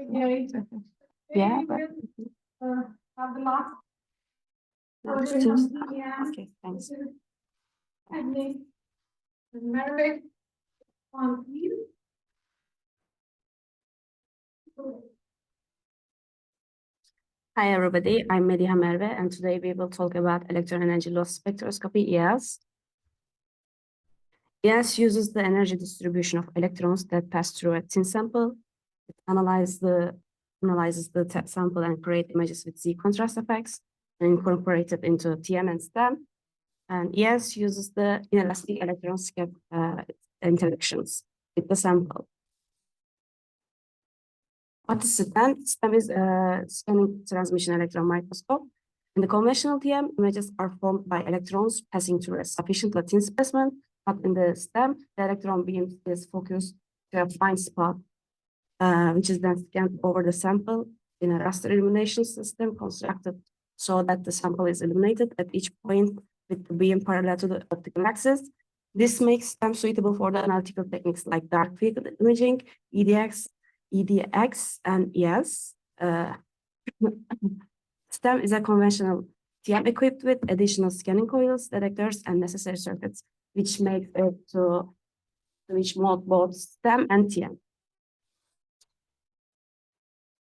Yeah. Have the last. Okay, thanks. On you. Hi everybody, I'm Mediha Merve and today we will talk about electron energy loss spectroscopy, ELS. ELS uses the energy distribution of electrons that pass through a thin sample. It analyzes the sample and create images with Z contrast effects and incorporate it into TM and STEM. And ELS uses the inelastic electron interactions with the sample. What is STEM? STEM is a scanning transmission electron microscope. In the conventional TM, images are formed by electrons passing through a sufficiently thin specimen, but in the STEM, the electron beam is focused to a fine spot, which is then scanned over the sample in a raster illumination system constructed so that the sample is illuminated at each point with the beam parallel to the optical axis. This makes them suitable for the analytical techniques like dark field imaging, EDX, and ELS. STEM is a conventional TM equipped with additional scanning coils, detectors, and necessary circuits, which makes it to reach both STEM and TM.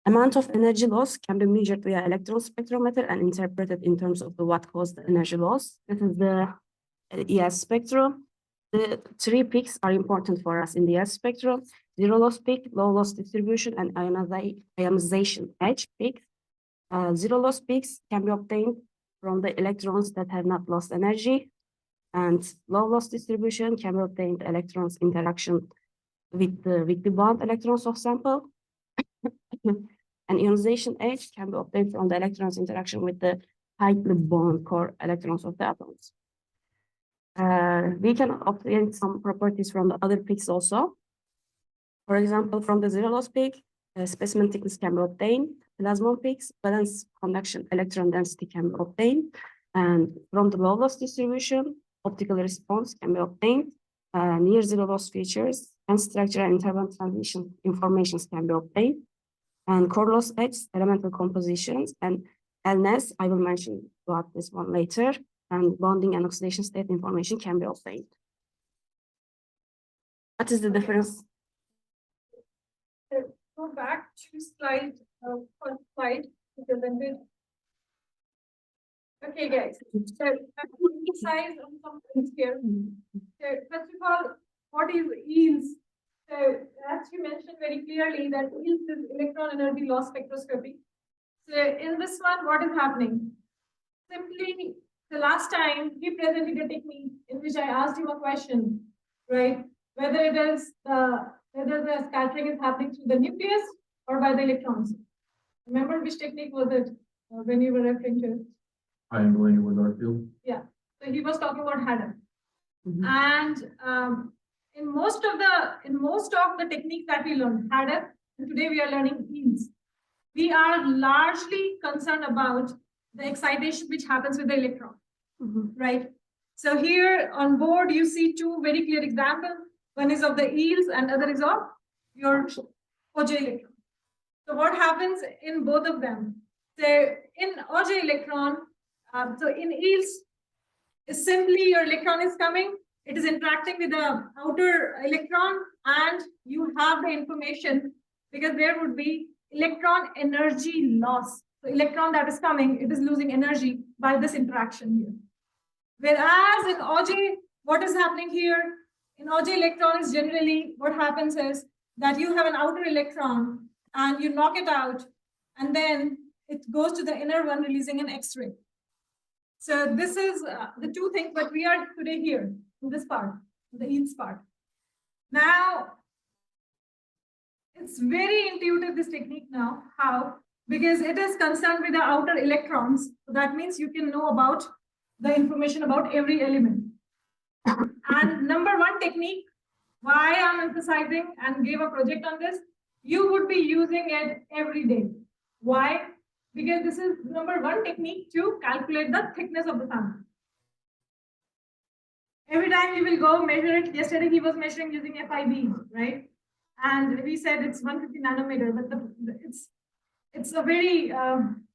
Amount of energy loss can be measured via electron spectrometer and interpreted in terms of what caused the energy loss. This is the ES spectrum. The three peaks are important for us in the ES spectrum: zero loss peak, low loss distribution, and ionization edge peak. Zero loss peaks can be obtained from the electrons that have not lost energy, and low loss distribution can be obtained electrons interaction with the bound electrons of sample. And ionization edge can be obtained from the electrons interaction with the tightly bound core electrons of the atoms. We can obtain some properties from the other peaks also. For example, from the zero loss peak, specimen thickness can be obtained. Plasmon peaks, valence conduction electron density can be obtained. And from the low loss distribution, optical response can be obtained. Near zero loss features and structural interval transmission informations can be obtained. And core loss edge, elemental compositions, and LNES, I will mention about this one later, and bonding and oxidation state information can be obtained. What is the difference? Go back to slide, first slide, presented. Okay, guys, so emphasize on some things here. So first of all, what is EELS? So as you mentioned very clearly that EELS is electron energy loss spectroscopy. So in this one, what is happening? Simply, the last time we presented a technique in which I asked you a question, right? Whether the scattering is happening through the nucleus or by the electrons. Remember which technique was it when you were referring to it? I am going with our field. Yeah. So he was talking about Haddon. And in most of the techniques that we learned, Haddon, and today we are learning EELS. We are largely concerned about the excitation which happens with the electron, right? So here on board, you see two very clear examples. One is of the EELS and other is of your OJ electron. So what happens in both of them? So in OJ electron, so in EELS, simply your electron is coming, it is interacting with the outer electron, and you have the information because there would be electron energy loss. So electron that is coming, it is losing energy by this interaction here. Whereas in OJ, what is happening here? In OJ electron is generally what happens is that you have an outer electron and you knock it out, and then it goes to the inner one, releasing an X-ray. So this is the two things, but we are today here in this part, the EELS part. Now, it's very intuitive, this technique now. How? Because it is concerned with the outer electrons. So that means you can know about the information about every element. And number one technique, why I'm emphasizing and gave a project on this, you would be using it every day. Why? Because this is number one technique to calculate the thickness of the sample. Every time you will go measure it, yesterday he was measuring using FIB, right? and we said it's 150 nanometer, but it's a very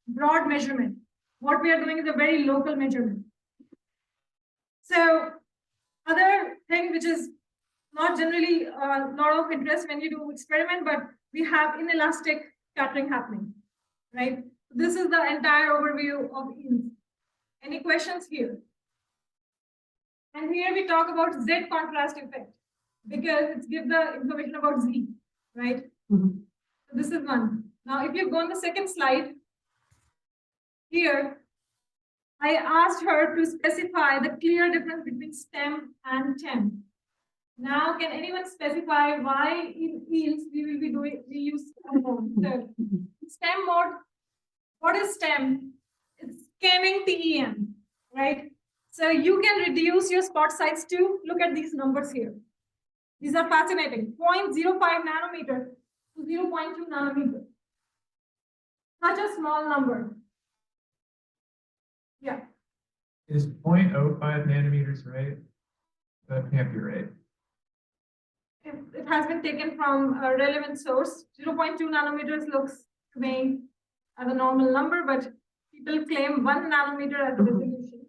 broad measurement. What we are doing is a very local measurement. So other thing which is not generally a lot of interest when you do experiment, but we have inelastic scattering happening, right? This is the entire overview of yields. Any questions here? And here we talk about Z contrast effect because it gives the information about Z, right? Mhm. So this is one. Now, if you go on the second slide, here, I asked her to specify the clear difference between STEM and TEM. Now, can anyone specify why in yields we use STEM mode? So, STEM mode, what is STEM? It's scanning TEM, right? So you can reduce your spot size to, look at these numbers here. These are fascinating, 0.05 nanometer to 0.2 nanometer. Such a small number. Yeah. Is 0.05 nanometers right? That can't be right. It has been taken from a relevant source. 0.2 nanometers looks to me as a normal number, but people claim 1 nanometer as the resolution.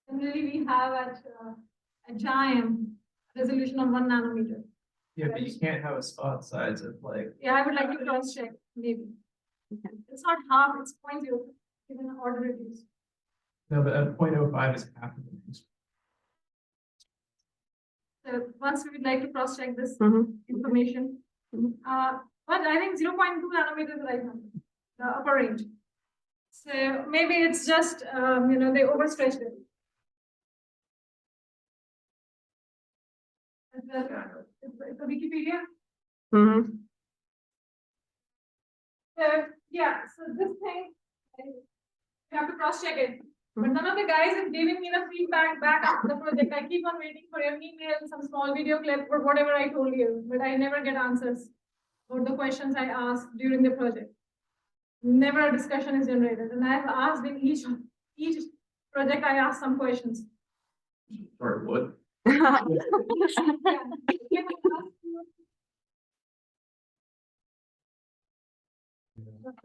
Generally, we have at GIAM resolution of 1 nanometer. Yeah, but you can't have a spot size of like. Yeah, I would like to cross check, maybe. Okay. It's not half, it's 0.0, even order reduced. No, but at 0.05 is half of the range. So once we would like to cross check this Mhm. information. Mhm. But I think 0.2 nanometer is the right number, the upper range. So maybe it's just, they overstretched it. It's a Wikipedia. Mhm. So yeah, so this thing, you have to cross check it. But none of the guys is giving me the feedback back after the project. I keep on waiting for your email, some small video clip, or whatever I told you, but I never get answers for the questions I asked during the project. Never a discussion is generated, and I've asked in each project. I asked some questions. Sorry, what? Yeah.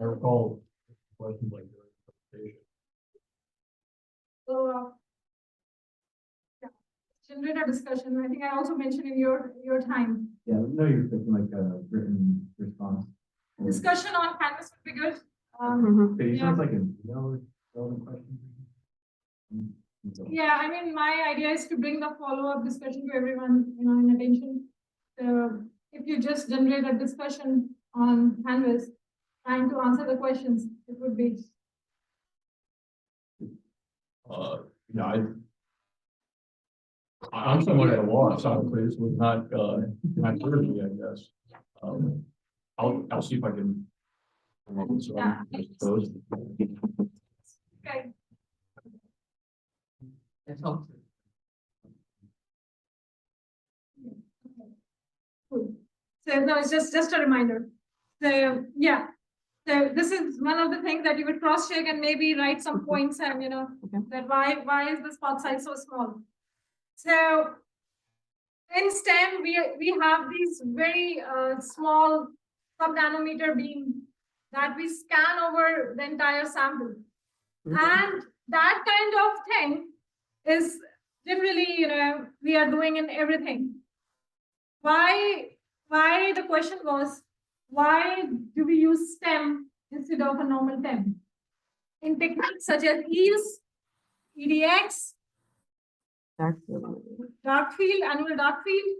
I recall questions like during the presentation. So, yeah, generate a discussion. I think I also mentioned in your time. Yeah, no, you're thinking like a written response. Discussion on Canvas would be good. Mhm. Okay, it Yeah. sounds like an relevant question. Yeah, I mean, my idea is to bring the follow-up discussion to everyone, in attention. So if you just generate a discussion on Canvas, trying to answer the questions, it would be. Yeah, I'm somewhat at a loss, honestly, this was not, not clear to me, I guess. I'll see if I can. come up with some, Yeah. I suppose. Okay. Cool. So no, it's just a reminder. So yeah. So this is one of the things that you would cross check and maybe write some points and that why is the spot size so small. So in STEM we have these very small sub-nanometer beam that we scan over the entire sample. And that kind of thing is generally, we are doing in everything. Why the question was, why do we use STEM instead of a normal TEM? In techniques such as EELS, EDX, Dark field. dark field, annual dark field,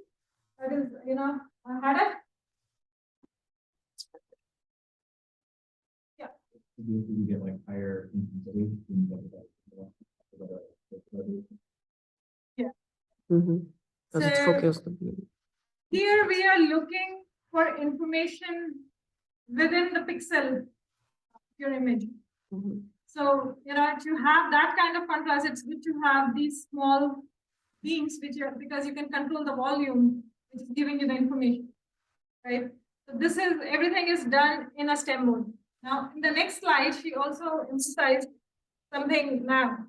that is, HADF. Yeah. Do you get like higher intensity? Yeah. Mhm. Does it So focus the beam? here we are looking for information within the pixel of your image. Mhm. So, to have that kind of contrast, it's good to have these small beams, because you can control the volume, which is giving you the information, right? So this is, everything is done in a STEM mode. Now, in the next slide, she also emphasized something now.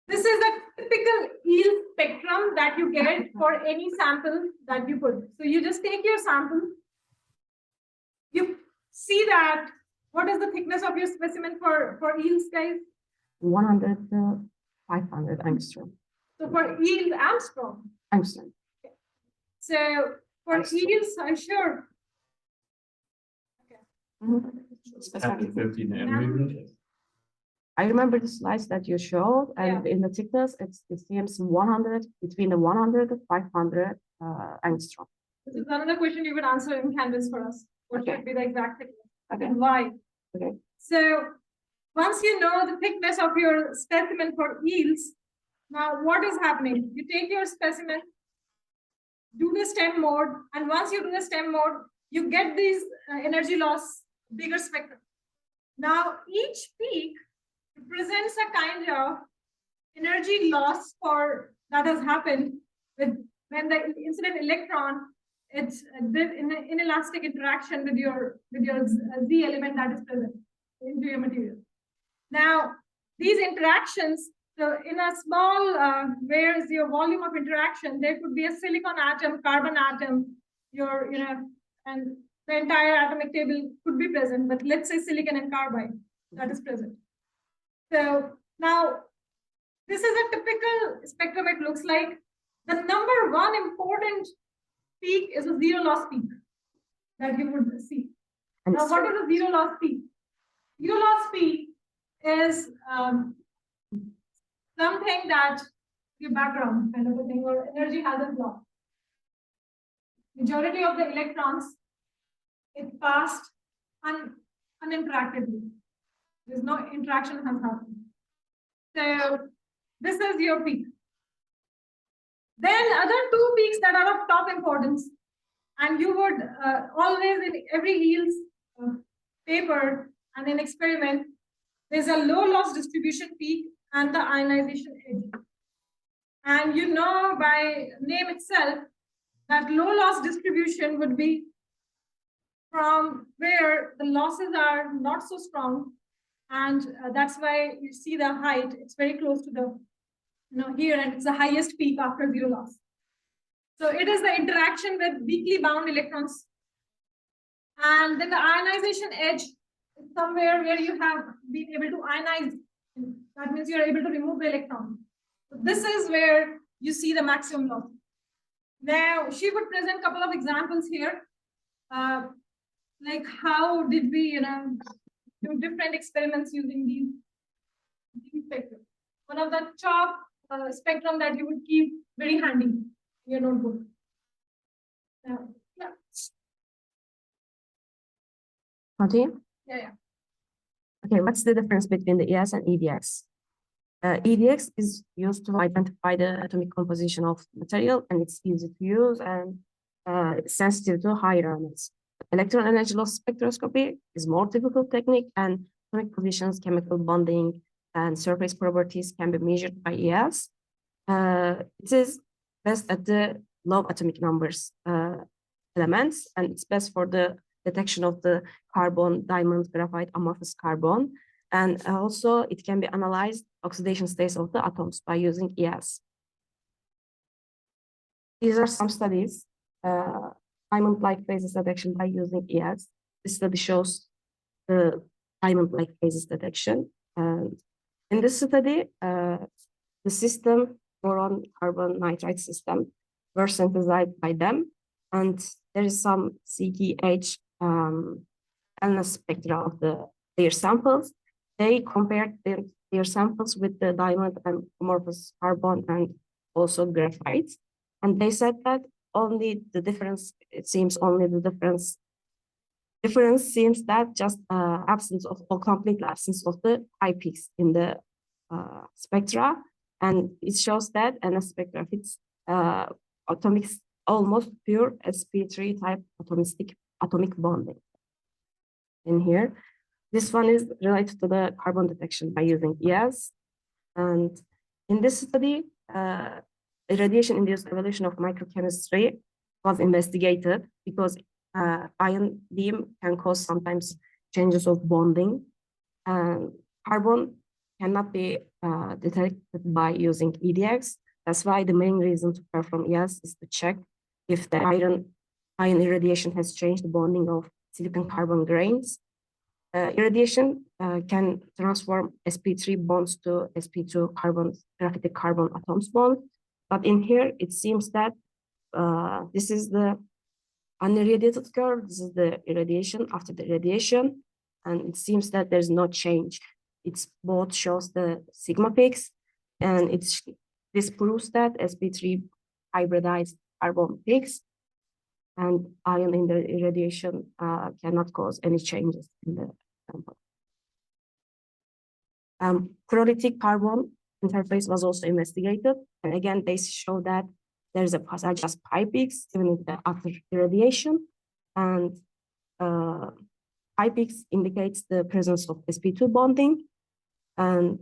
This is a typical yield spectrum that that you get for any sample that you put. So you just take your sample, you see that what is the thickness of your specimen for yields, guys? 100 to 500 angstrom. So for yields, Armstrong. Angstrom. So for Armstrong. yields, I'm sure. After 50 nanometers. I remember the slides that you showed, and in the thickness, it seems 100, between the 100 to 500 angstrom. This is another question you would answer in Canvas for us. What Okay. should be the exact thickness Okay. and why? Okay. So once you know the thickness of your specimen for yields, now what is happening? You take your specimen, do the stem mode, and once you do the stem mode, you get these energy loss, bigger spectrum. Now each peak represents a kind of energy loss for that has happened with when the incident electron it's in an inelastic interaction with your Z element that is present into your material. Now these interactions, so in a small where is your volume of interaction, there could be a silicon atom, carbon atom, your and the entire atomic table could be present, but let's say silicon and carbide that is present. So now this is a typical spectrum. It looks like the number one important peak is a zero loss peak that you would see. And Now, what is a zero loss peak? Zero loss peak is something that your background kind of a thing, or energy hazard law. Majority of the electrons, it passed uninteractively. There's no interaction has happened. So this is your peak. Then other two peaks that are of top importance, and you would always in every yields paper and in experiment, there's a low loss distribution peak and the ionization edge. And you know by name itself that low loss distribution would be from where the losses are not so strong, and that's why you see the height. It's very close to the here, and it's the highest peak after zero loss. So it is the interaction with weakly bound electrons, and then the ionization edge is somewhere where you have been able to ionize. That means you are able to remove the electron. So this is where you see the maximum loss. Now she would present a couple of examples here, like how did we do different experiments using these spectrum. One of the top spectrum that you would keep very handy in your notebook. Yeah. Continue? Yeah. Okay, what's the difference between the ES and EDX? EDX is used to identify the atomic composition of material, and it's easy to use and sensitive to higher elements. Electron energy loss spectroscopy is more difficult technique, and atomic positions, chemical bonding, and surface properties can be measured by ES. It is best at the low atomic numbers elements, and it's best for the detection of the carbon, diamond, graphite, amorphous carbon. And also it can be analyzed oxidation states of the atoms by using ES. These are some studies, diamond-like phases detection by using ES. This study shows the diamond-like phases detection. And in this study, the system, boron carbon nitride system, were synthesized by them. And there is some CTH spectra of their samples. They compared their samples with the diamond and amorphous carbon and also graphite. And they said that only the difference, it seems only the difference seems that just absence of, or complete absence of the high peaks in the spectra. And it shows that NS spectra fits atomic, almost pure sp3 type atomic bonding. In here, this one is related to the carbon detection by using ES. And in this study, radiation-induced evolution of microchemistry was investigated because ion beam can cause sometimes changes of bonding, and carbon cannot be detected by using EDX. That's why the main reason to perform ES is to check if the ion irradiation has changed the bonding of silicon carbon grains. Irradiation can transform sp3 bonds to sp2 graphitic carbon atoms bond. But in here, it seems that this is the unirradiated curve. This is the irradiation after the irradiation. And it seems that there's no change. It's both shows the sigma peaks, and this proves that sp3 hybridized carbon peaks and ion in the irradiation cannot cause any changes in the sample. Chloritic carbon interface was also investigated, and again they show that there's a passage as pi peaks even after irradiation, and pi peaks indicates the presence of sp2 bonding, and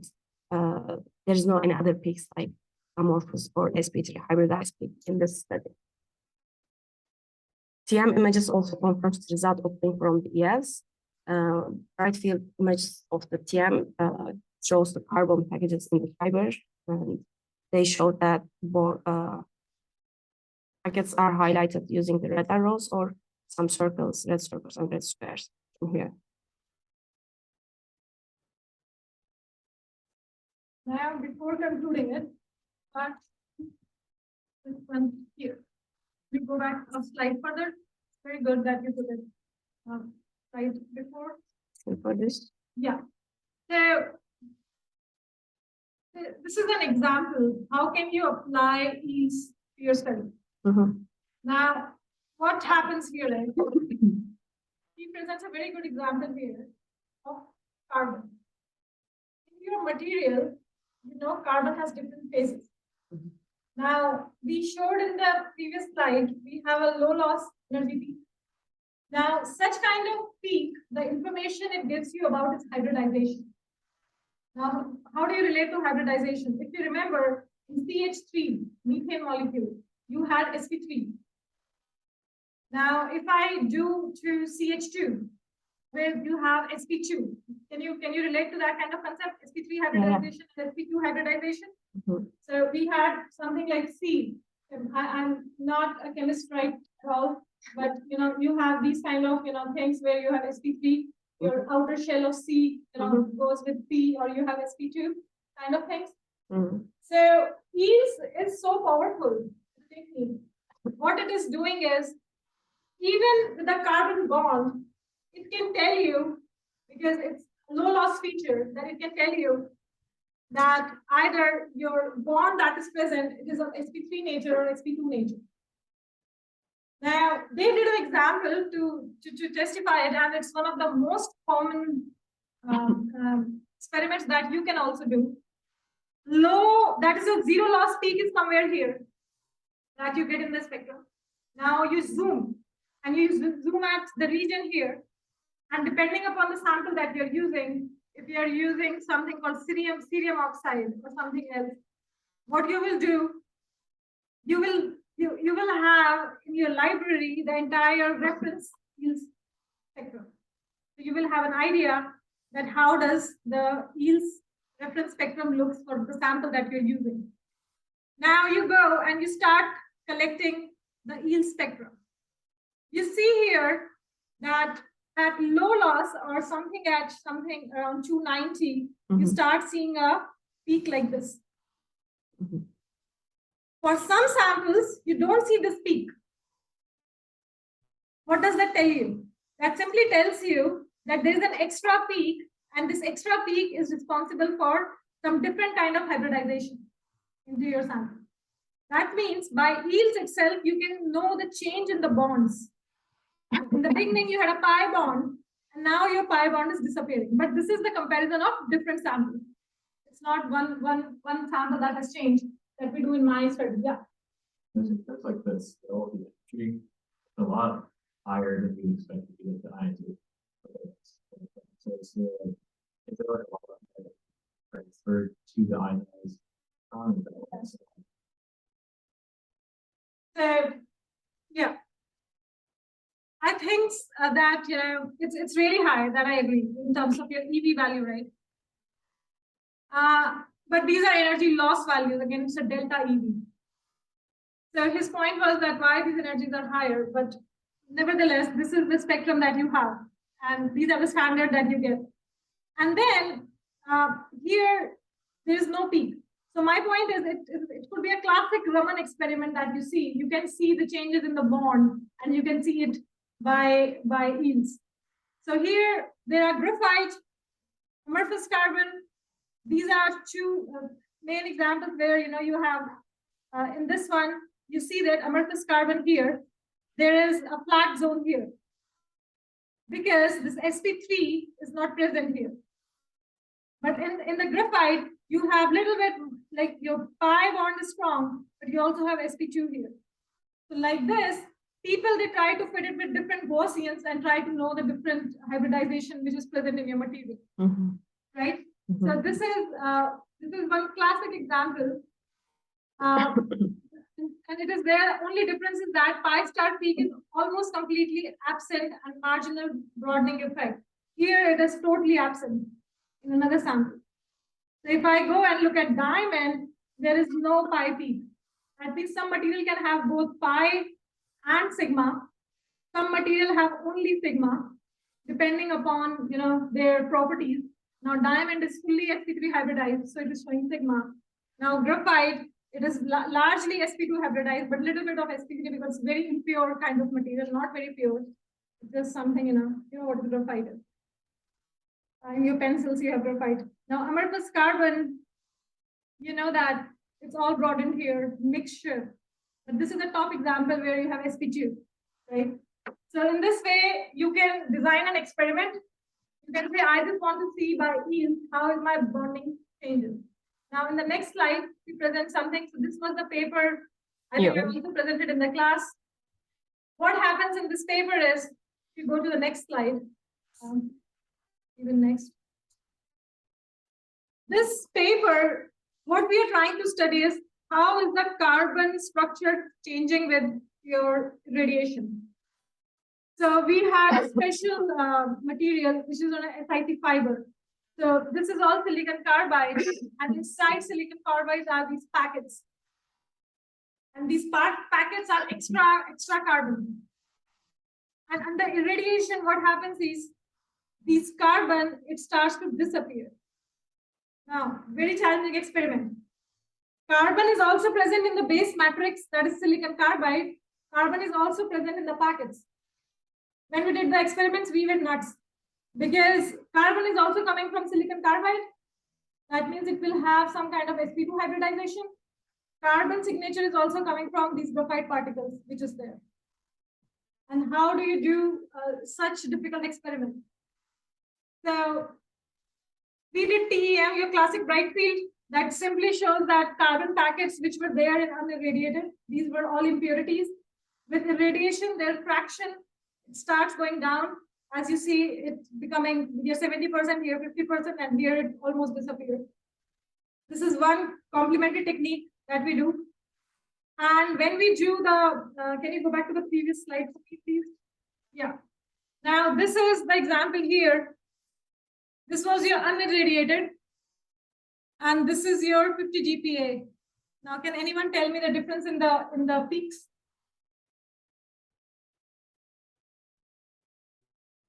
there is no any other peaks like amorphous or sp3 hybridized peak in this study. TM images also confirms the result obtained from the ES. Bright field images of the TM shows the carbon packages in the fiber, and they show that packets are highlighted using the red arrows or some circles, red circles and red squares in here. Now, before concluding it, this one here. We go back a slide further. It's very good that you put it right before. For this? Yeah. So this is an example. How can you apply these to your study? Now, what happens here is he presents a very good example here of carbon. In your material, you know, carbon has different phases. Now, we showed in the previous slide, we have a low loss energy peak. Now, such kind of peak, the information it gives you about its hybridization. Now, how do you relate to hybridization? If you remember, in CH3, methane molecule, you had sp3. Now, if I do to CH2, where you have sp2, can you relate to that kind of concept? sp3 hybridization and sp2 hybridization? So we had something like C. I'm not a chemist right at all, but you know, you have these kind of things where you have sp3, your outer shell of C goes with P, or you have sp2 kind of things. So is so powerful. What it is doing is, even with the carbon bond, it can tell you, because it's a low loss feature, that it can tell you that either your bond that is present, it is of sp3 nature or sp2 nature. Now, they did an example to testify it, and it's one of the most common experiments that you can also do. That is a zero loss peak is somewhere here that you get in the spectrum. Now you zoom, and you zoom at the region here, and depending upon the sample that you're using, if you're using something called cerium oxide or something else, what you will do, you will have in your library the entire reference yields spectrum. So you will have an idea that how does the yields reference spectrum looks for the sample that you're using. Now you go and you start collecting the yield spectrum. You see here that at low loss or something at something around 290, you start seeing a peak like this. For some samples, you don't see this peak. What does that tell you? That simply tells you that there is an extra peak, and this extra peak is responsible for some different kind of hybridization into your sample. That means by yields itself, you can know the change in the bonds. In the beginning, you had a pi bond, and now your pi bond is disappearing. But this is the comparison of different samples. It's not one sample that has changed that we do in my study. Yeah. That's like this. A lot higher than we expected to get the INT. So it's transferred to the ionized. So yeah. I think that it's really high, that I agree in terms of your EV value, right? but these are energy loss values. Again, it's a delta EV. So his point was that why these energies are higher, but nevertheless, this is the spectrum that you have, and these are the standard that you get. And then here, there is no peak. So my point is, it could be a classic Raman experiment that you see. You can see the changes in the bond, and you can see it by yields. So here, there are graphite, amorphous carbon. These are two main examples where you have in this one, you see that amorphous carbon here, there is a flat zone here because this sp3 is not present here. But in the graphite, you have little bit like your pi bond is strong, but you also have sp2 here. So like this, people, they try to fit it with different Gaussians and try to know the different hybridization which is present in your material, right? So this is one classic example. And it is there. Only difference is that pi star peak is almost completely absent and marginal broadening effect. Here it is totally absent in another sample. So if I go and look at diamond, there is no pi peak. At least some material can have both pi and sigma. Some material have only sigma, depending upon their properties. Now diamond is fully sp3 hybridized, so it is showing sigma. Now graphite, it is largely sp2 hybridized, but little bit of sp3 because it's very impure kind of material, not very pure. It's just something, you know what the graphite is. In your pencils, you have graphite. Now amorphous carbon, you know that it's all broadened here, mixture. But this is a top example where you have sp2, right? So in this way, you can design an experiment. You can say, I just want to see by yield, how is my bonding changes. Now, in the next slide, we present something. So this was the paper I think I also presented in the class. What happens in this paper is, if you go to the next slide, even next. This paper, what we are trying to study is how is the carbon structure changing with your radiation. So we have a special material which is on a SiC fiber. So this is all silicon carbide, and inside silicon carbide are these packets. And these packets are extra carbon. And under irradiation, what happens is these carbon, it starts to disappear. Now, very challenging experiment. Carbon is also present in the base matrix, that is silicon carbide. Carbon is also present in the packets. When we did the experiments, we went nuts because carbon is also coming from silicon carbide. That means it will have some kind of sp2 hybridization. Carbon signature is also coming from these graphite particles, which is there. And how do you do such difficult experiment? So we did TEM, your classic bright field, that simply shows that carbon packets which were there and unirradiated, these were all impurities. With irradiation, their fraction starts going down. As you see, it's becoming here 70%, here 50%, and here it almost disappears. This is one complementary technique that we do. And when we do the, can you go back to the previous slide, please? Yeah. Now, this is the example here. This was your unirradiated, and this is your 50 GPa. Now, can anyone tell me the difference in the peaks?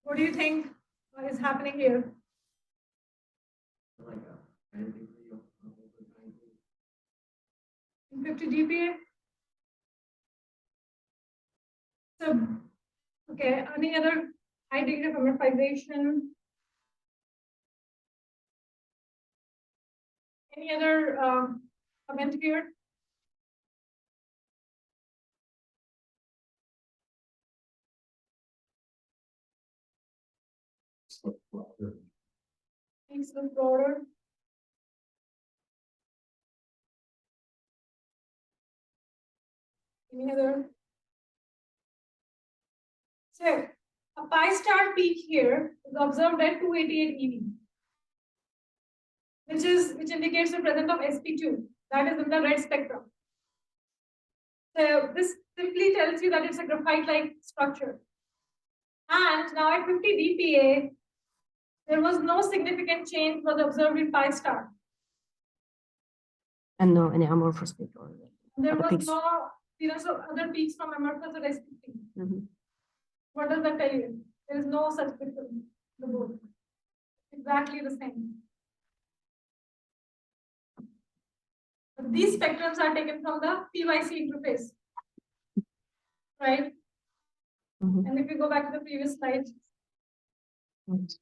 What do you think is happening here? In 50 GPa? So, okay, any other high degree of amorphization? Any other comment here? Things look broader. Any other? So a pi star peak here is observed at 288 EV, which indicates the presence of sp2, that is in the red spectrum. So this simply tells you that it's a graphite-like structure. And now at 50 dPa, there was no significant change was observed in pi star. And no any amorphous peak or There other was peaks. no appearance of other peaks from amorphous or SPP. Mhm. What does that tell you? There is no such difference in the both. Exactly the same. But these spectrums are taken from the PYC interface, right? Mhm. And if you go back to the previous slide, Mhm.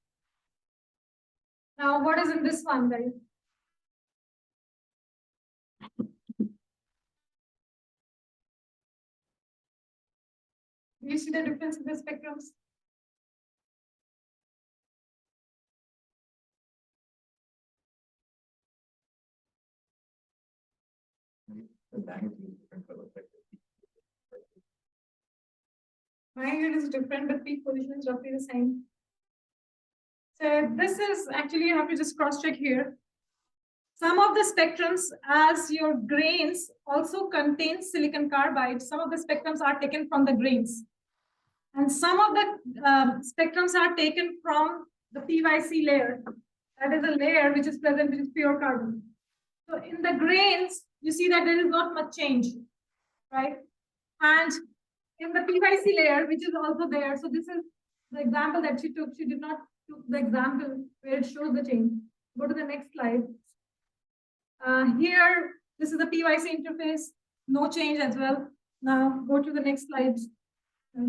now what is in this one, guys? Do you see the difference in the spectrums? Magnitude is different, but peak position is roughly the same. So this is actually, you have to just cross-check here. Some of the spectrums, as your grains also contain silicon carbide, some of the spectrums are taken from the grains. And some of the spectrums are taken from the PYC layer. That is a layer which is present, which is pure carbon. So in the grains, you see that there is not much change, right? And in the PYC layer, which is also there, so this is the example that she took. She did not took the example where it shows the change. Go to the next slide. Here, this is the PYC interface, no change as well. Now go to the next slide.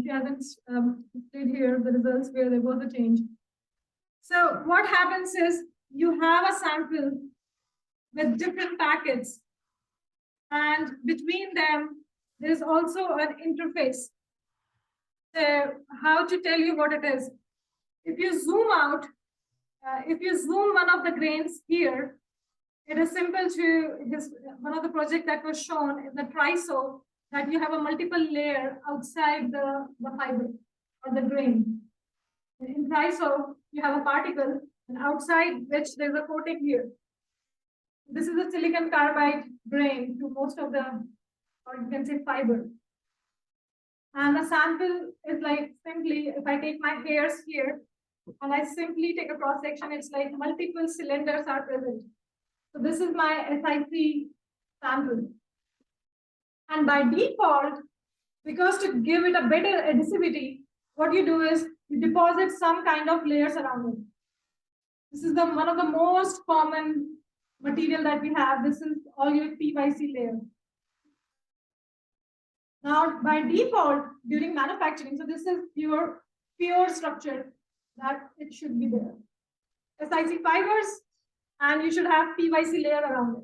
She hasn't did here the results where there was a change. So what happens is you have a sample with different packets, and between them there is also an interface. So how to tell you what it is? If you zoom out, if you zoom one of the grains here, it is simple to this one of the project that was shown in the triso, that you have a multiple layer outside the fiber or the grain. In triso, you have a particle, and outside which there's a coating here. This is a silicon carbide grain to most of the, or you can say fiber. And the sample is like simply, if I take my hairs here and I simply take a cross section, it's like multiple cylinders are present. So this is my SiC sample. And by default, because to give it a better adhesivity, what you do is you deposit some kind of layers around it. This is one of the most common material that we have. This is all your PYC layer. Now, by default, during manufacturing, so this is your pure structure that it should be there. SiC fibers, and you should have PYC layer around it.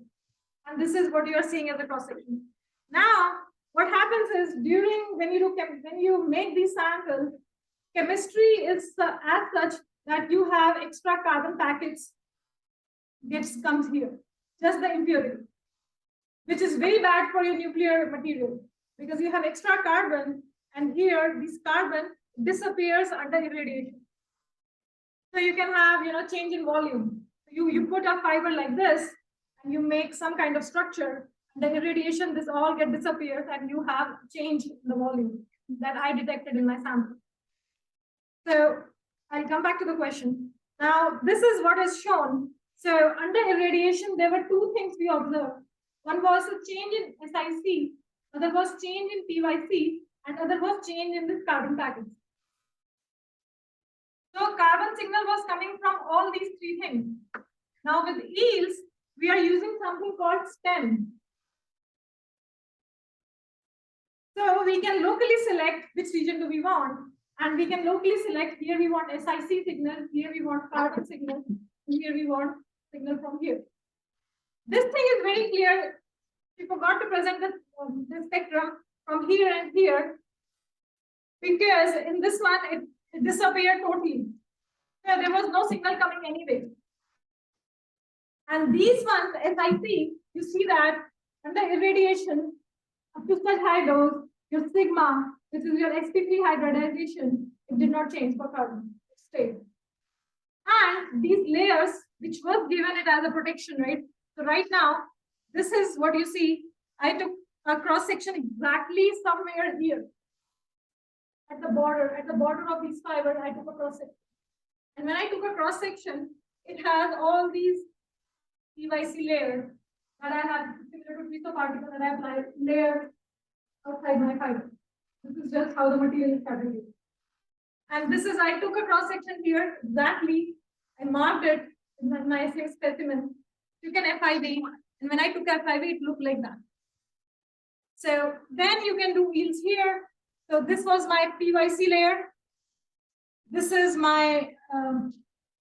And this is what you are seeing as a cross section. Now, what happens is when you make these samples, chemistry is as such that you have extra carbon packets comes here, just the impurity, which is very bad for your nuclear material because you have extra carbon, and here this carbon disappears under irradiation. So you can have change in volume. You put a fiber like this, and you make some kind of structure. The irradiation, this all disappears, and you have change in the volume that I detected in my sample. So I'll come back to the question. Now, this is what is shown. So under irradiation, there were two things we observed. One was a change in SiC, other was change in PYC, and other was change in this carbon package. So carbon signal was coming from all these three things. Now with yields, we are using something called STEM. So we can locally select which region do we want, and we can locally select here we want SiC signal, here we want carbon signal, and here we want signal from here. This thing is very clear. We forgot to present the spectrum from here and here, because in this one it disappeared totally. So there was no signal coming anyway. And these ones, SiC, you see that under irradiation, up to such high dose, your sigma, this is your sp3 hybridization, it did not change for carbon, it stayed. And these layers, which was given it as a protection, right? So right now, this is what you see. I took a cross section exactly somewhere here. At the border of these fibers, I took a cross section. And when I took a cross section, it has all these PYC layers that I have similar to piece of particle that I apply layer outside my fiber. This is just how the material is fabricated. And this is, I took a cross section here exactly. I marked it in my same specimen. Took an FIV, and when I took FIV, it looked like that. So then you can do wheels here. So this was my PYC layer. This is my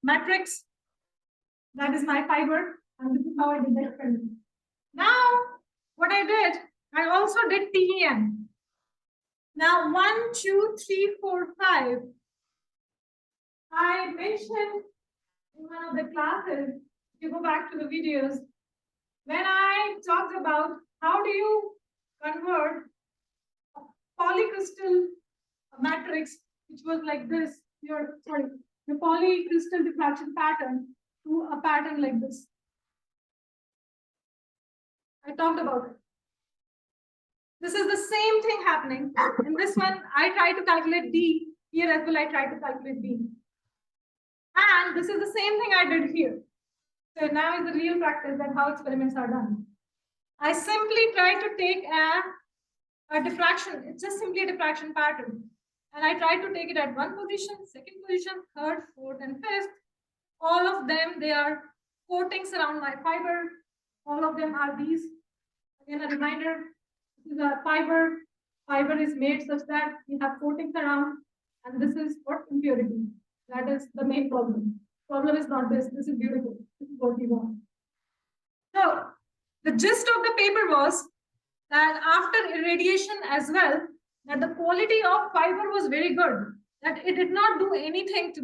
matrix. That is my fiber, and this is how I did the experiment. Now, what I did, I also did TEM. Now, 1, 2, 3, 4, 5. I mentioned in one of the classes, if you go back to the videos, when I talked about how do you convert a polycrystal matrix, which was like this, your polycrystal diffraction pattern to a pattern like this. I talked about it. This is the same thing happening. In this one, I try to calculate D. Here as well, I try to calculate B. And this is the same thing I did here. So now is the real practice that how experiments are done. I simply try to take a diffraction. It's just simply a diffraction pattern. And I try to take it at one position, second position, third, fourth, and fifth. All of them, they are coatings around my fiber. All of them are these. Again, a reminder, this is a fiber. Fiber is made such that we have coatings around. And this is what impurity. That is the main problem. Problem is not this. This is beautiful. This is what we want. So the gist of the paper was that after irradiation as well, that the quality of fiber was very good. That it did not do anything to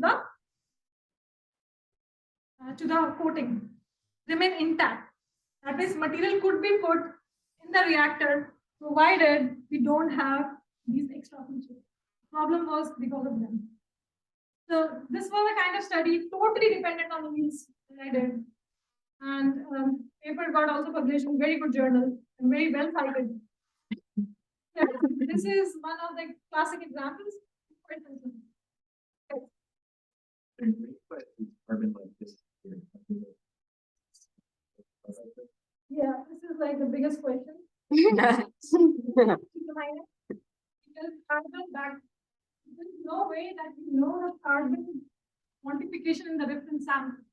the coating, remain intact. That is, material could be put in the reactor provided we don't have these extra features. Problem was because of them. So this was a kind of study totally dependent on the means that I did. And paper got also published in very good journal and very well cited. So this is one of the classic examples. Carbon like this. Yeah, this is like the biggest question. Because carbon back, there's no way that you know the carbon quantification in the reference sample.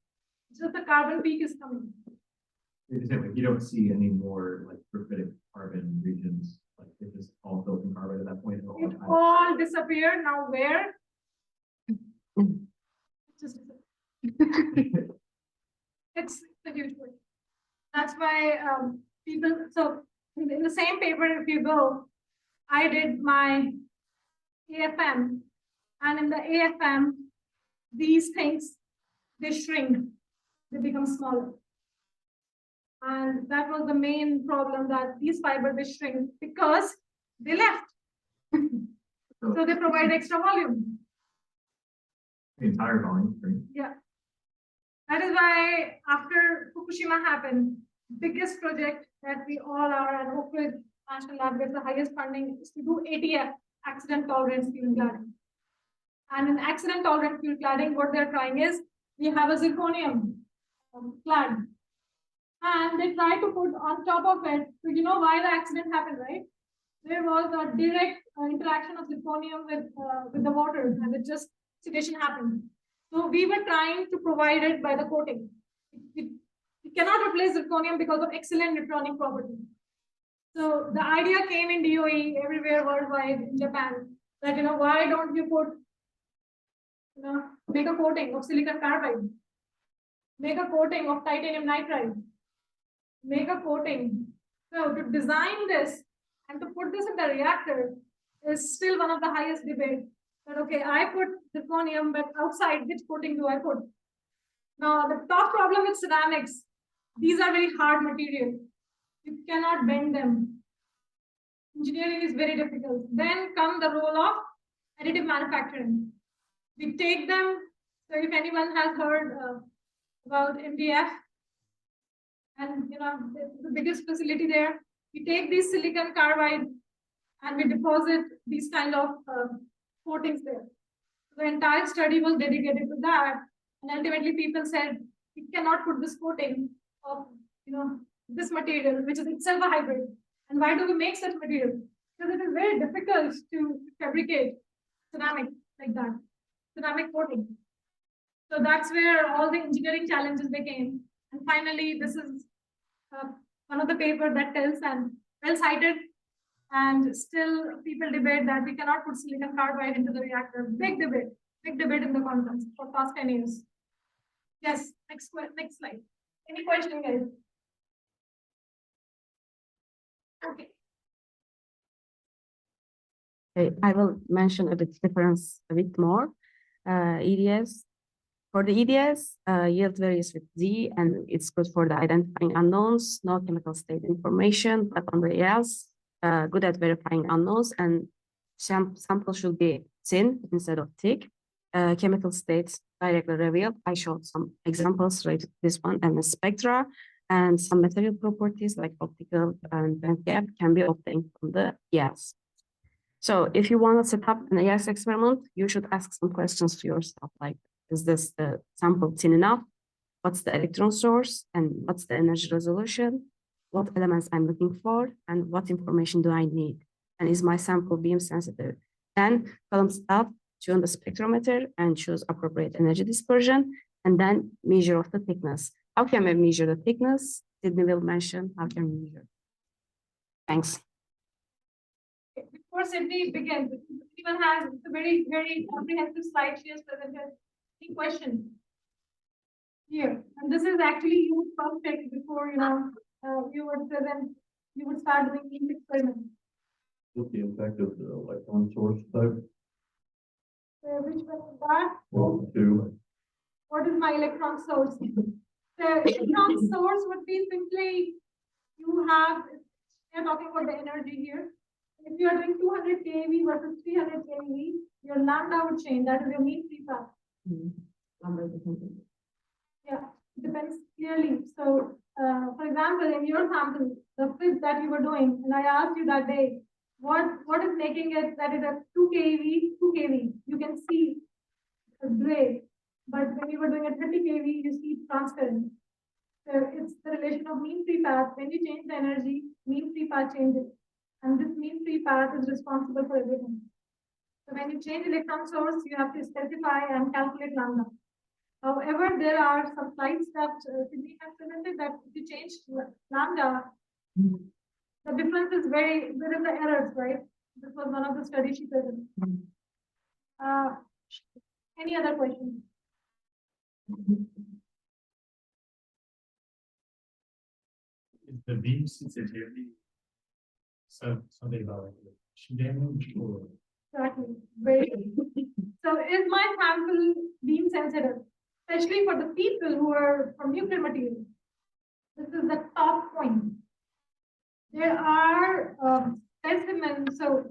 It's just the carbon peak is coming. You don't see any more like graphitic carbon regions, like it just all built in carbon at that point. It all disappeared. Now where? Just it's a huge point. That's why people. So in the same paper, if you go, I did my AFM, and in the AFM, these things they shrink, they become smaller. And that was the main problem, that these fibers they shrink because they left. So they provide extra volume. The entire volume, right? Yeah. That is why after Fukushima happened, biggest project that we all are at Oak Ridge National Lab gets the highest funding is to do ATF, accident tolerant fuel cladding. And in accident tolerant fuel cladding, what they're trying is we have a zirconium clad. And they try to put on top of it. So you know why the accident happened, right? There was a direct interaction of zirconium with the water, and it just oxidation happened. So we were trying to provide it by the coating. We cannot replace zirconium because of excellent neutronic property. So the idea came in DOE everywhere worldwide in Japan that why don't you put make a coating of silicon carbide, make a coating of titanium nitride, make a coating. So to design this and to put this in the reactor is still one of the highest debates. But okay, I put zirconium, but outside, which coating do I put? Now, the top problem with ceramics, these are very hard materials. You cannot bend them. Engineering is very difficult. Then come the role of additive manufacturing. We take them. So if anyone has heard about MDF, and the biggest facility there, we take these silicon carbide and we deposit these kind of coatings there. So the entire study was dedicated to that, and ultimately people said we cannot put this coating of this material, which is itself a hybrid. And why do we make such material? Because it is very difficult to fabricate ceramic like that, ceramic coating. So that's where all the engineering challenges became. And finally, this is one of the papers that tells, and well cited, and still people debate that we cannot put silicon carbide into the reactor. Big debate in the conference for past 10 years. Yes, next slide. Any question, guys? Okay. Okay, I will mention a bit difference a bit more. EDS. For the EDS, yield varies with Z, and it's good for the identifying unknowns, no chemical state information, but on the ELs, good at verifying unknowns, and sample should be thin instead of thick. Chemical states directly revealed. I showed some examples related to this one, and the spectra, and some material properties like optical and band gap can be obtained from the ELs. So if you want to set up an ES experiment, you should ask some questions to yourself, like, is this the sample thin enough? What's the electron source? And what's the energy resolution? What elements I'm looking for? And what information do I need? And is my sample beam sensitive? Then column stop, tune the spectrometer and choose appropriate energy dispersion, and then measure of the thickness. How can we measure the thickness? Sydney will mention how can we measure. Thanks. Before Sydney begins, anyone has a very, very comprehensive slide she has presented. Any question? Here, and this is actually you would perfect before you would present, you would start doing these experiments. What's the effect of the electron source type? Which one is that? Well, two. What is my electron source? The electron source would be simply you have, we are talking about the energy here. If you are doing 200 keV versus 300 keV, your lambda would change. That is your mean free path. Yeah, it depends clearly. So, for example, in your sample, the fit that you were doing, and I asked you that day, what is making it that it is 2 keV, you can see gray, but when you were doing a 30 keV, you see transparent. So it's the relation of mean free path. When you change the energy, mean free path changes, and this mean free path is responsible for everything. So when you change electron source, you have to specify and calculate lambda. However, there are some slides that Sydney has presented that if you change lambda, the difference is there is the errors, right? This was one of the studies she presented. Any other questions? Is the beam sensitivity something about damage or? Exactly. Very good. So is my sample beam sensitive? Especially for the people who are from nuclear material. This is the top point. There are specimens. So,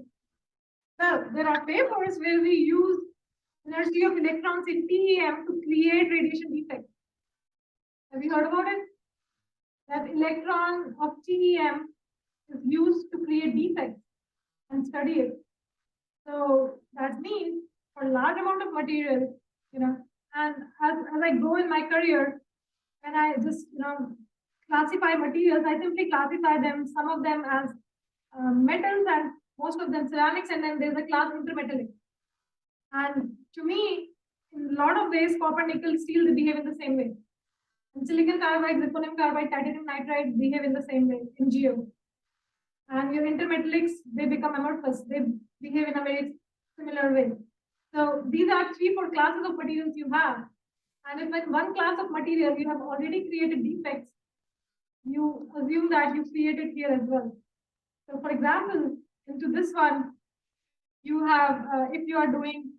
well, there are papers where we use energy of electrons in TEM to create radiation defects. Have you heard about it? That electron of TEM is used to create defects and study it. So that means for a large amount of material, and as I go in my career, and I just classify materials, I simply classify them, some of them as metals and most of them ceramics, and then there's a class intermetallic. And to me, in a lot of ways, copper, nickel, steel, they behave in the same way. And silicon carbide, zirconium carbide, titanium nitride behave in the same way in geo. And your intermetallics, they become amorphous. They behave in a very similar way. So these are 3-4 classes of materials you have. And if in one class of material you have already created defects, you assume that you created here as well. So for example, into this one, you have, if you are doing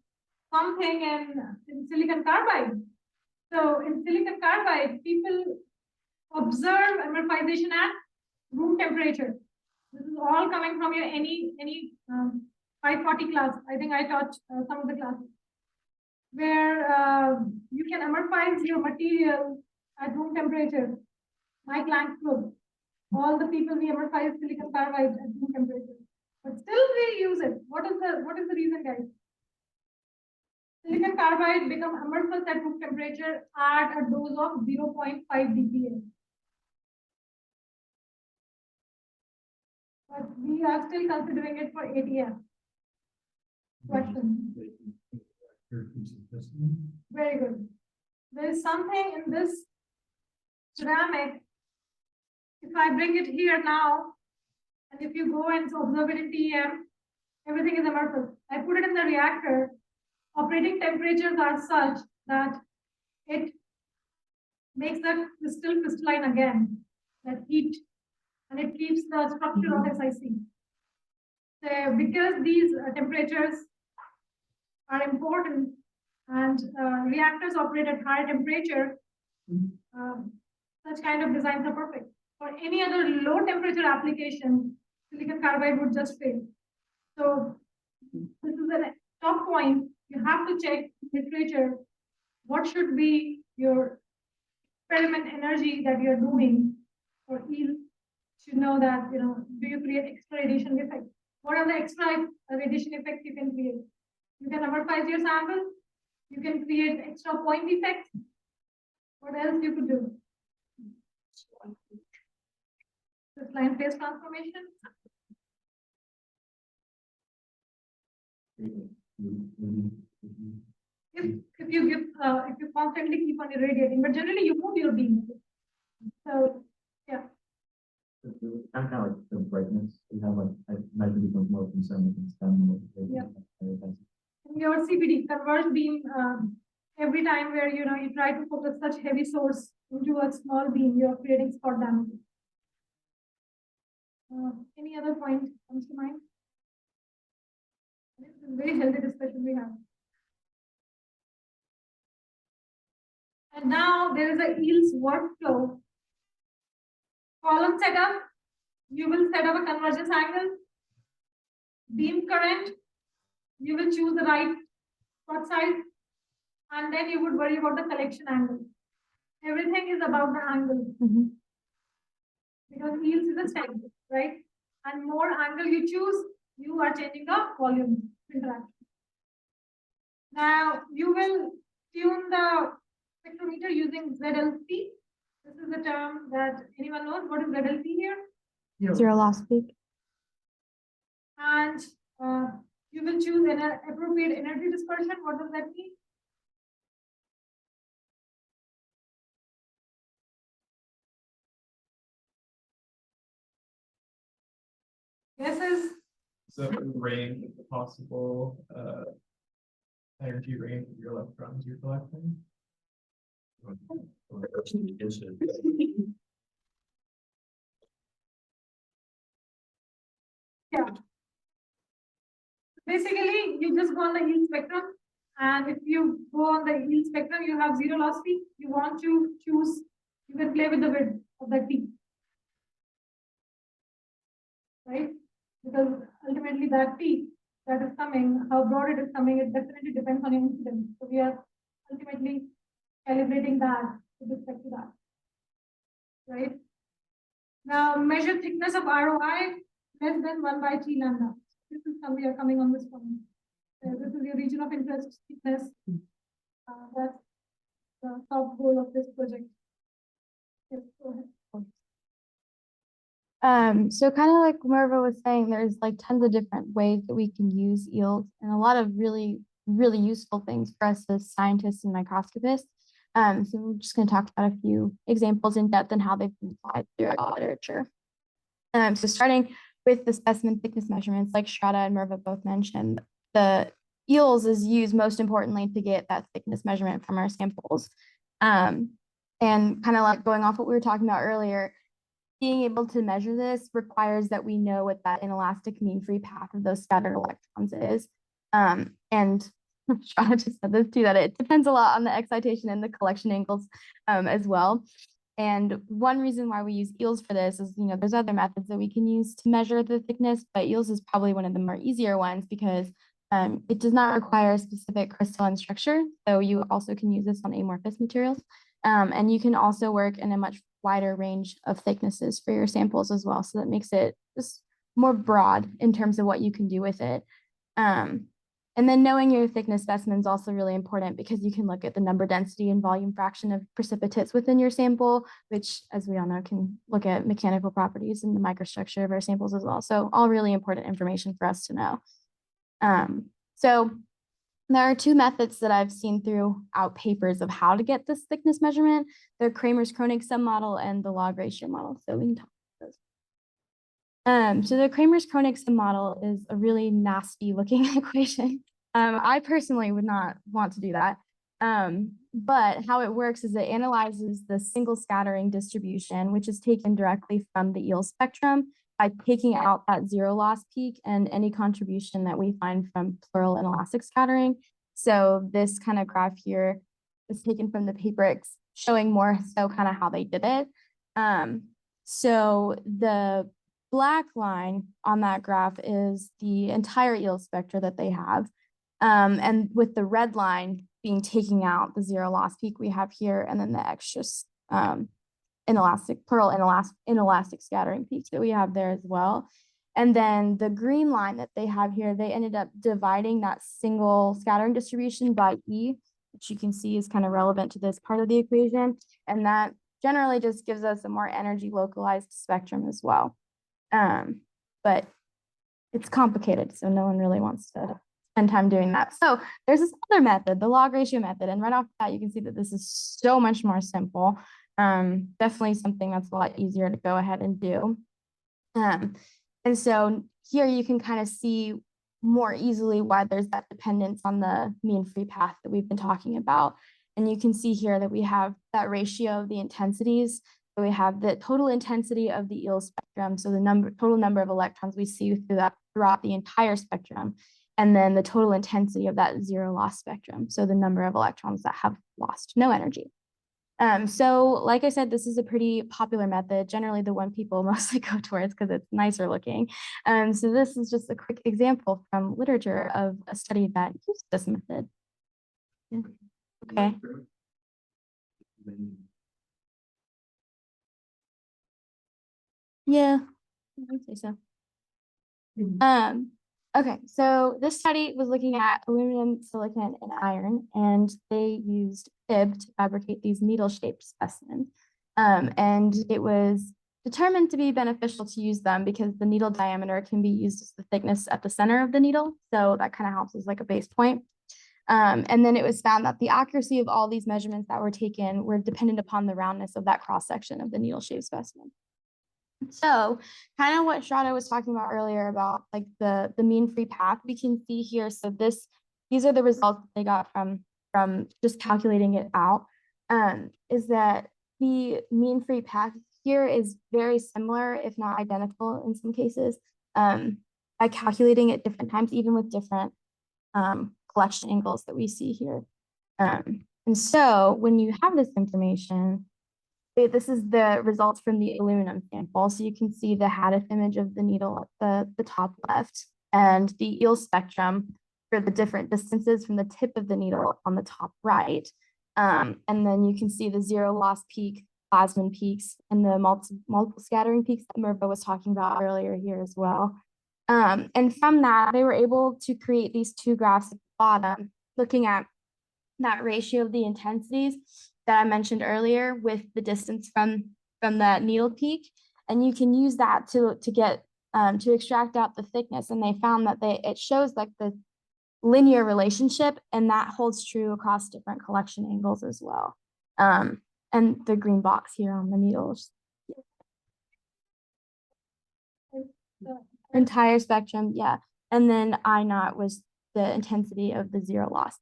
something in silicon carbide. So in silicon carbide, people observe amorphization at room temperature. This is all coming from your any 540 class. I think I taught some of the classes where you can amorphize your material at room temperature. My Planck group, all the people we amorphize silicon carbide at room temperature, but still we use it. What is the reason, guys? Silicon carbide become amorphous at room temperature at a dose of 0.5 dPa. but we are still considering it for ATF. Question. Very good. There is something in this ceramic. If I bring it here now, and if you go and observe it in TEM, everything is amorphous. I put it in the reactor. Operating temperatures are such that it makes the crystal crystalline again, that heat, and it keeps the structure of SiC. So because these temperatures are important and reactors operate at higher temperature, such kind of designs are perfect. For any other low temperature application, silicon carbide would just fail. So this is a top point. You have to check literature. What should be your experiment energy that you're doing for yield? Should know that, do you create extra radiation effect? What are the extra radiation effects you can create? You can amorphize your sample. You can create extra point effects. What else you could do? This line phase transformation. If you constantly keep on irradiating, but generally you move your beam. So yeah. Kind of like the brightness, we have like, I imagine becomes more concerned with STEM. Yeah. Your CPD converts beam every time where you try to focus such heavy source into a small beam, you're creating spot damage. Any other point comes to mind? This is a very healthy discussion we have. And now there is a yields workflow. Column setup, you will set up a convergence angle. Beam current, you will choose the right spot size, and then you would worry about the collection angle. Everything is about the angle. Because yields is a standard, right? And more angle you choose, you are changing the volume interaction. Now you will tune the spectrometer using ZLC. This is the term that anyone knows. What is ZLC here? Zero loss peak. And you will choose an appropriate energy dispersion. What does that mean? Guesses? So range of the possible energy range of your electrons you're collecting. Yeah. Basically, you just go on the yield spectrum, and if you go on the yield spectrum, you have zero loss peak. You want to choose, you can play with the width of that peak, right? Because ultimately that peak that is coming, how broad it is coming, it definitely depends on your incidence. So we are ultimately calibrating that with respect to that, right? Now measure thickness of ROI less than 1/T lambda. This is some we are coming on this point. This is your region of interest thickness. That's the top goal of this project. Yes, go ahead. So kind of like Merva was saying, there's like tons of different ways that we can use yields and a lot of really, really useful things for us as scientists and microscopists. So we're just going to talk about a few examples in depth and how they've been applied throughout the literature. So starting with the specimen thickness measurements, like Shradha and Merva both mentioned, the yields is used most importantly to get that thickness measurement from our samples. And kind of like going off what we were talking about earlier, being able to measure this requires that we know what that inelastic mean free path of those scattered electrons is. And Shradha just said this too, that it depends a lot on the excitation and the collection angles as well. And one reason why we use EELS for this is, there's other methods that we can use to measure the thickness, but EELS is probably one of the more easier ones because it does not require a specific crystalline structure. So you also can use this on amorphous materials. And you can also work in a much wider range of thicknesses for your samples as well. So that makes it just more broad in terms of what you can do with it. And then knowing your thickness specimen is also really important because you can look at the number density and volume fraction of precipitates within your sample, which, as we all know, can look at mechanical properties and the microstructure of our samples as well. So all really important information for us to know. So there are two methods that I've seen throughout papers of how to get this thickness measurement: the Kramers-Kronig submodel and the log ratio model. So we can talk about those. So the Kramers-Kronig submodel is a really nasty looking equation. I personally would not want to do that. But how it works is it analyzes the single scattering distribution, which is taken directly from the eel spectrum, by taking out that zero loss peak and any contribution that we find from plural and elastic scattering. So this kind of graph here is taken from the paper. It's showing more so kind of how they did it. So the black line on that graph is the entire eel spectra that they have. And with the red line being taking out the zero loss peak we have here, and then the extras inelastic scattering peaks that we have there as well. And then the green line that they have here, they ended up dividing that single scattering distribution by E, which you can see is kind of relevant to this part of the equation. And that generally just gives us a more energy localized spectrum as well. But it's complicated, so no one really wants to spend time doing that. So there's this other method, the log ratio method. And right off the bat, you can see that this is so much more simple. Definitely something that's a lot easier to go ahead and do. And so here you can kind of see more easily why there's that dependence on the mean free path that we've been talking about. And you can see here that we have that ratio of the intensities. So we have the total intensity of the eel spectrum, so the total number of electrons we see throughout the entire spectrum, and then the total intensity of that zero loss spectrum, so the number of electrons that have lost no energy. So like I said, this is a pretty popular method, generally the one people mostly go towards because it's nicer looking. So this is just a quick example from literature of a study that used this method. Yeah. Okay. Yeah, I would say so. Okay, so this study was looking at aluminum, silicon, and iron, and they used FIB to fabricate these needle-shaped specimens. And it was determined to be beneficial to use them because the needle diameter can be used as the thickness at the center of the needle. So that kind of helps as like a base point. And then it was found that the accuracy of all these measurements that were taken were dependent upon the roundness of that cross-section of the needle-shaped specimen. So kind of what Shradha was talking about earlier about like the mean free path we can see here. So these are the results they got from just calculating it out, is that the mean free path here is very similar, if not identical in some cases, by calculating at different times, even with different collection angles that we see here. And so when you have this information, this is the results from the aluminum sample. So you can see the Haddith image of the needle at the top left and the eel spectrum for the different distances from the tip of the needle on the top right. And then you can see the zero loss peak, plasmon peaks, and the multiple scattering peaks that Merva was talking about earlier here as well. And from that, they were able to create these two graphs at the bottom, looking at that ratio of the intensities that I mentioned earlier with the distance from that needle peak. And you can use that to get to extract out the thickness. And they found that it shows like the linear relationship, and that holds true across different collection angles as well. And the green box here on the needles. Entire spectrum, yeah. And then I naught was the intensity of the zero loss.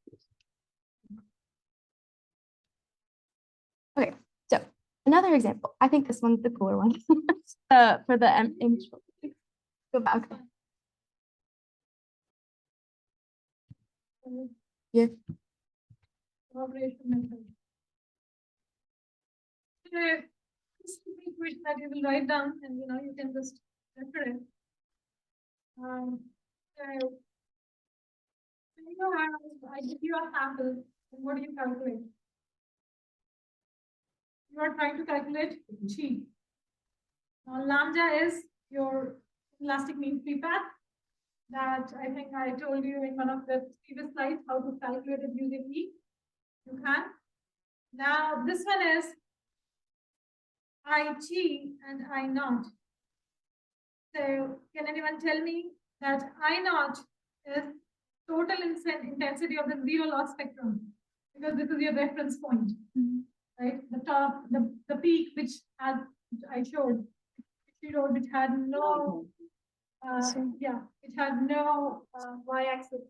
Okay, so another example. I think this one's the cooler one for the image. Go back. Yeah. This is the equation that you will write down, and you can just refer it. So I give you a sample, and what do you calculate? You are trying to calculate G. Now lambda is your elastic mean free path. that I think I told you in one of the previous slides how to calculate it using E. You can. Now this one is IT and I naught. So can anyone tell me that I naught is total intensity of the zero loss spectrum? Because this is your reference point, right? The top, the peak which had I showed, which had no it had no y-axis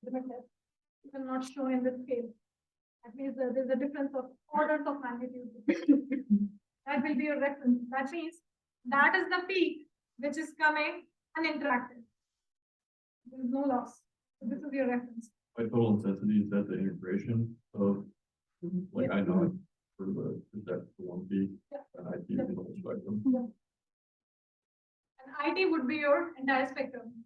limited. It will not show in this case. That means there's a difference of orders of magnitude. That will be your reference. That means that is the peak which is coming uninteractive. There is no loss. So this is your reference. By total intensity, is that the integration of, like, I know for is that the one peak, and I see the whole spectrum? And IT would be your entire spectrum,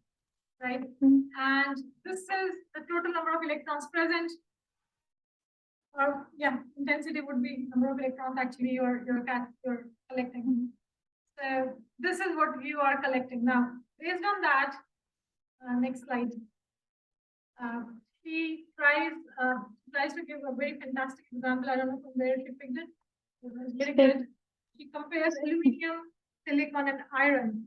right? And this is the total number of electrons present. Or intensity would be number of electrons actually you're collecting. So this is what you are collecting. Now, based on that, next slide. She tries to give a very fantastic example. I don't know from where she picked it. It was very good. She compares aluminium, silicon, and iron.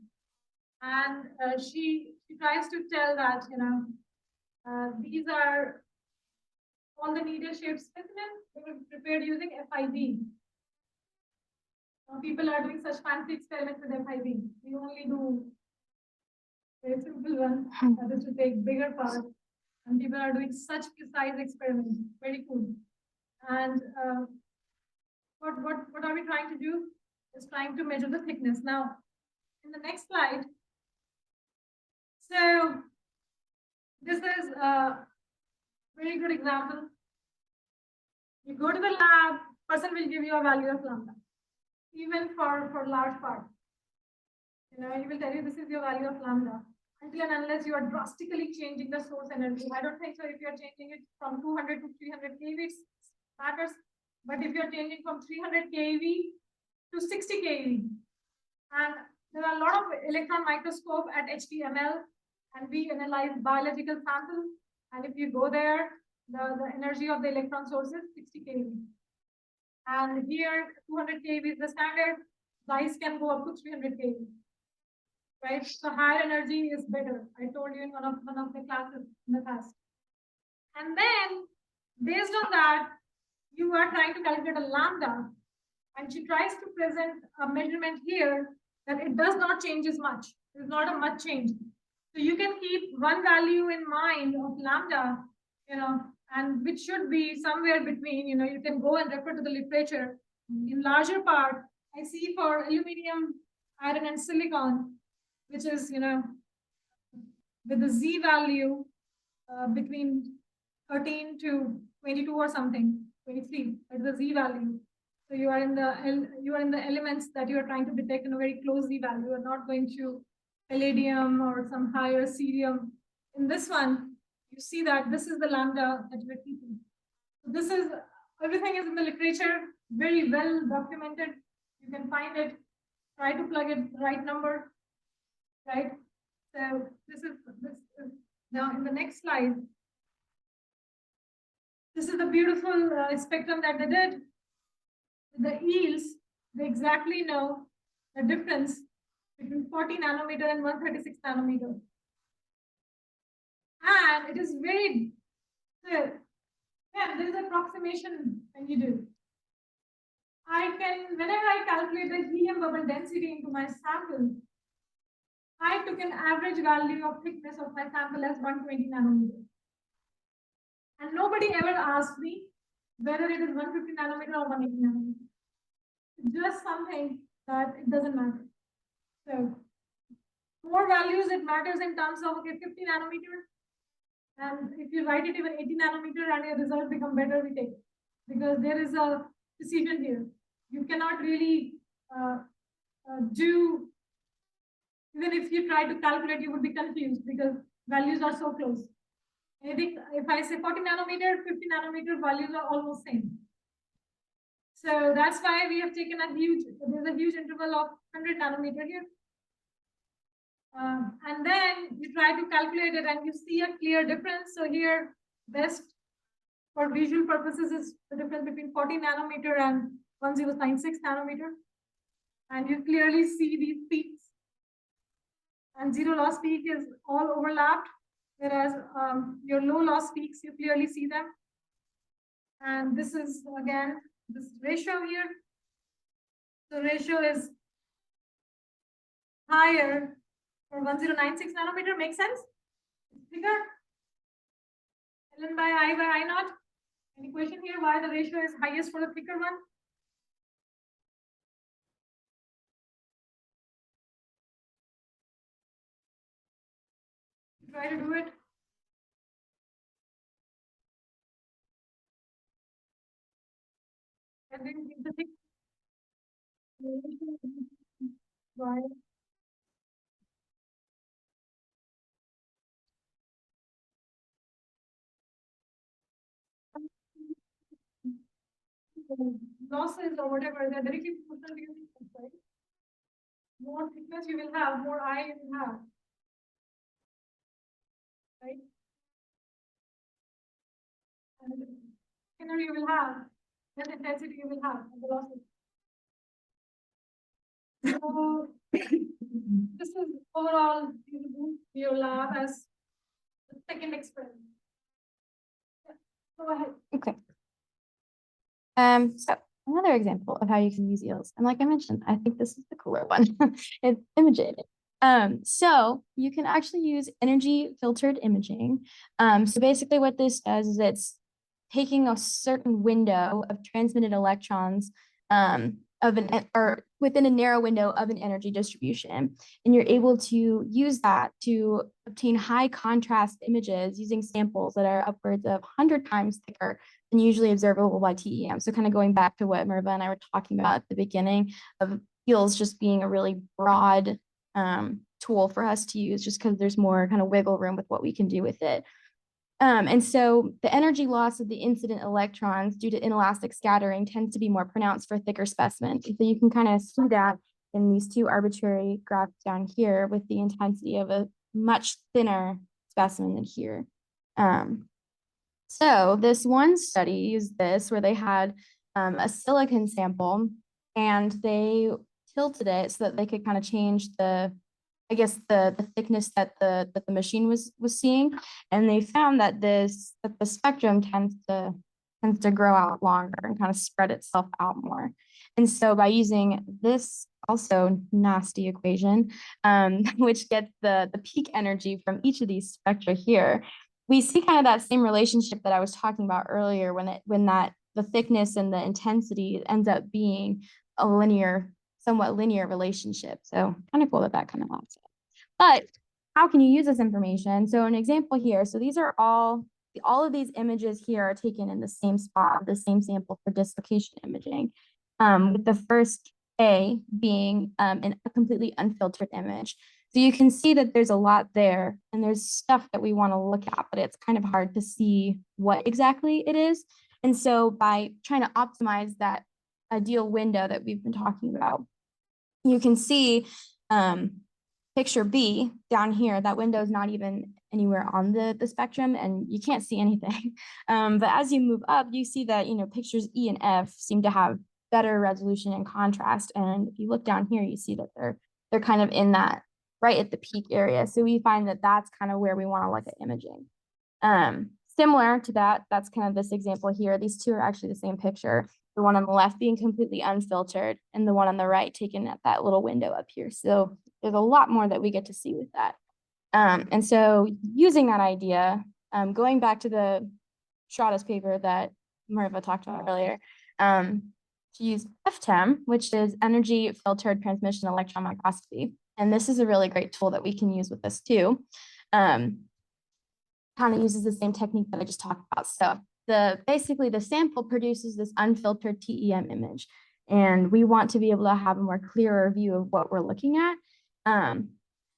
And she tries to tell that, these are all the needle shaped specimens. They were prepared using FIV. Now people are doing such fancy experiments with FIV. We only do very simple ones, that is to take bigger parts. And people are doing such precise experiments. Very cool. And what are we trying to do? Is trying to measure the thickness. Now, in the next slide, so this is a very good example. You go to the lab, person will give you a value of lambda, even for large part. He will tell you this is your value of lambda. Until and unless you are drastically changing the source energy. I don't think so. If you are changing it from 200 to 300 kV, it matters. But if you are changing from 300 kV to 60 kV, and there are a lot of electron microscope at HTML, and we analyze biological samples. And if you go there, the energy of the electron source is 60 kV. And here, 200 kV is the standard. Size can go up to 300 kV. Right? So higher energy is better. I told you in one of the classes in the past. And then, based on that, you are trying to calculate a lambda, and she tries to present a measurement here that it does not change as much. There's not a much change. So you can keep one value in mind of lambda, and which should be somewhere between, you can go and refer to the literature. In larger part, I see for aluminium, iron, and silicon, which is, with the Z value between 13 to 22 or something, 23, that's the Z value. So you are in the elements that you are trying to detect in a very close Z value. You are not going to palladium or some higher cerium. In this one, you see that this is the lambda that we're keeping. So this is, everything is in the literature, very well documented. You can find it, try to plug it the right number. Right. So this is now in the next slide. This is the beautiful spectrum that they did. The yields, they exactly know the difference between 40 nanometer and 136 nanometer. And it is very clear. Yeah, there is approximation when you do. Whenever I calculate the helium bubble density into my sample, I took an average value of thickness of my sample as 120 nanometers. And nobody ever asked me whether it is 150 nanometer or 180 nanometer. It's just something that it doesn't matter. So, more values, it matters in terms of, 50 nanometer. And if you write it even 80 nanometer and your results become better, we take it. Because there is a precision here. You cannot really do. Even if you try to calculate, you would be confused because values are so close. I think if I say 40 nanometer, 50 nanometer values are almost same. So that's why we have taken there's a huge interval of 100 nanometer here. And then you try to calculate it and you see a clear difference. So here, best for visual purposes is the difference between 40 nanometer and 1096 nanometer. And you clearly see these peaks. And zero loss peak is all overlapped, whereas your low loss peaks, you clearly see them. And this is, again, this ratio here. The ratio is higher for 1096 nanometer. Makes sense? It's bigger. Ln by I naught. Any question here why the ratio is highest for the thicker one? Try to do it. And then give the thick. Why? Losses or whatever, they're directly proportional to your thickness, right? More thickness you will have, more I you will have. Right? And the thinner you will have, less intensity you will have, and the losses. So this is overall your lab as the second experiment. Yeah, go ahead. Okay. So another example of how you can use eels, and like I mentioned, I think this is the cooler one. It's imaging. So you can actually use energy filtered imaging. So basically what this does is it's taking a certain window of transmitted electrons or within a narrow window of an energy distribution. And you're able to use that to obtain high contrast images using samples that are upwards of 100 times thicker than usually observable by TEM. So kind of going back to what Merva and I were talking about at the beginning of eels just being a really broad tool for us to use just because there's more kind of wiggle room with what we can do with it. And so the energy loss of the incident electrons due to inelastic scattering tends to be more pronounced for thicker specimens. So you can kind of see that in these two arbitrary graphs down here with the intensity of a much thinner specimen than here. So this one study used this where they had a silicon sample and they tilted it so that they could kind of change the thickness that the machine was seeing, and they found that the spectrum tends to grow out longer and kind of spread itself out more. And so by using this also nasty equation, which gets the peak energy from each of these spectra here, we see kind of that same relationship that I was talking about earlier when the thickness and the intensity ends up being a somewhat linear relationship. So kind of cool that kind of lines up. But how can you use this information? So an example here, so these are all of these images here are taken in the same spot, the same sample for dislocation imaging, with the first A being a completely unfiltered image. So you can see that there's a lot there and there's stuff that we want to look at, but it's kind of hard to see what exactly it is. And so by trying to optimize that ideal window that we've been talking about, you can see picture B down here, that window is not even anywhere on the spectrum and you can't see anything. But as you move up, you see that, pictures E and F seem to have better resolution and contrast. And if you look down here, you see that they're kind of in that right at the peak area. So we find that that's kind of where we want to look at imaging. Similar to that, that's kind of this example here. These two are actually the same picture. The one on the left being completely unfiltered and the one on the right taken at that little window up here. So there's a lot more that we get to see with that. And so using that idea, going back to the Shradha's paper that Merva talked about earlier, to use FTEM, which is energy filtered transmission electron microscopy. And this is a really great tool that we can use with this too. Kind of uses the same technique that I just talked about. So basically the sample produces this unfiltered TEM image, and we want to be able to have a more clearer view of what we're looking at.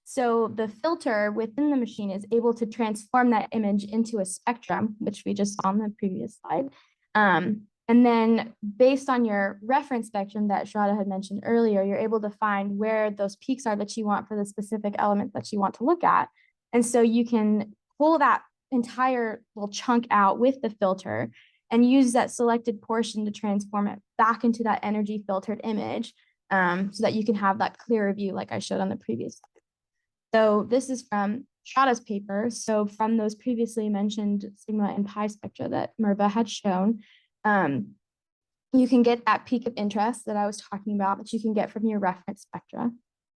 So the filter within the machine is able to transform that image into a spectrum, which we just saw on the previous slide. And And then based on your reference spectrum that Shradha had mentioned earlier, you're able to find where those peaks are that you want for the specific element that you want to look at. And so you can pull that entire little chunk out with the filter and use that selected portion to transform it back into that energy filtered image, so that you can have that clearer view like I showed on the previous slide. So this is from Shradha's paper. So from those previously mentioned sigma and pi spectra that Merva had shown, you can get that peak of interest that I was talking about that you can get from your reference spectra.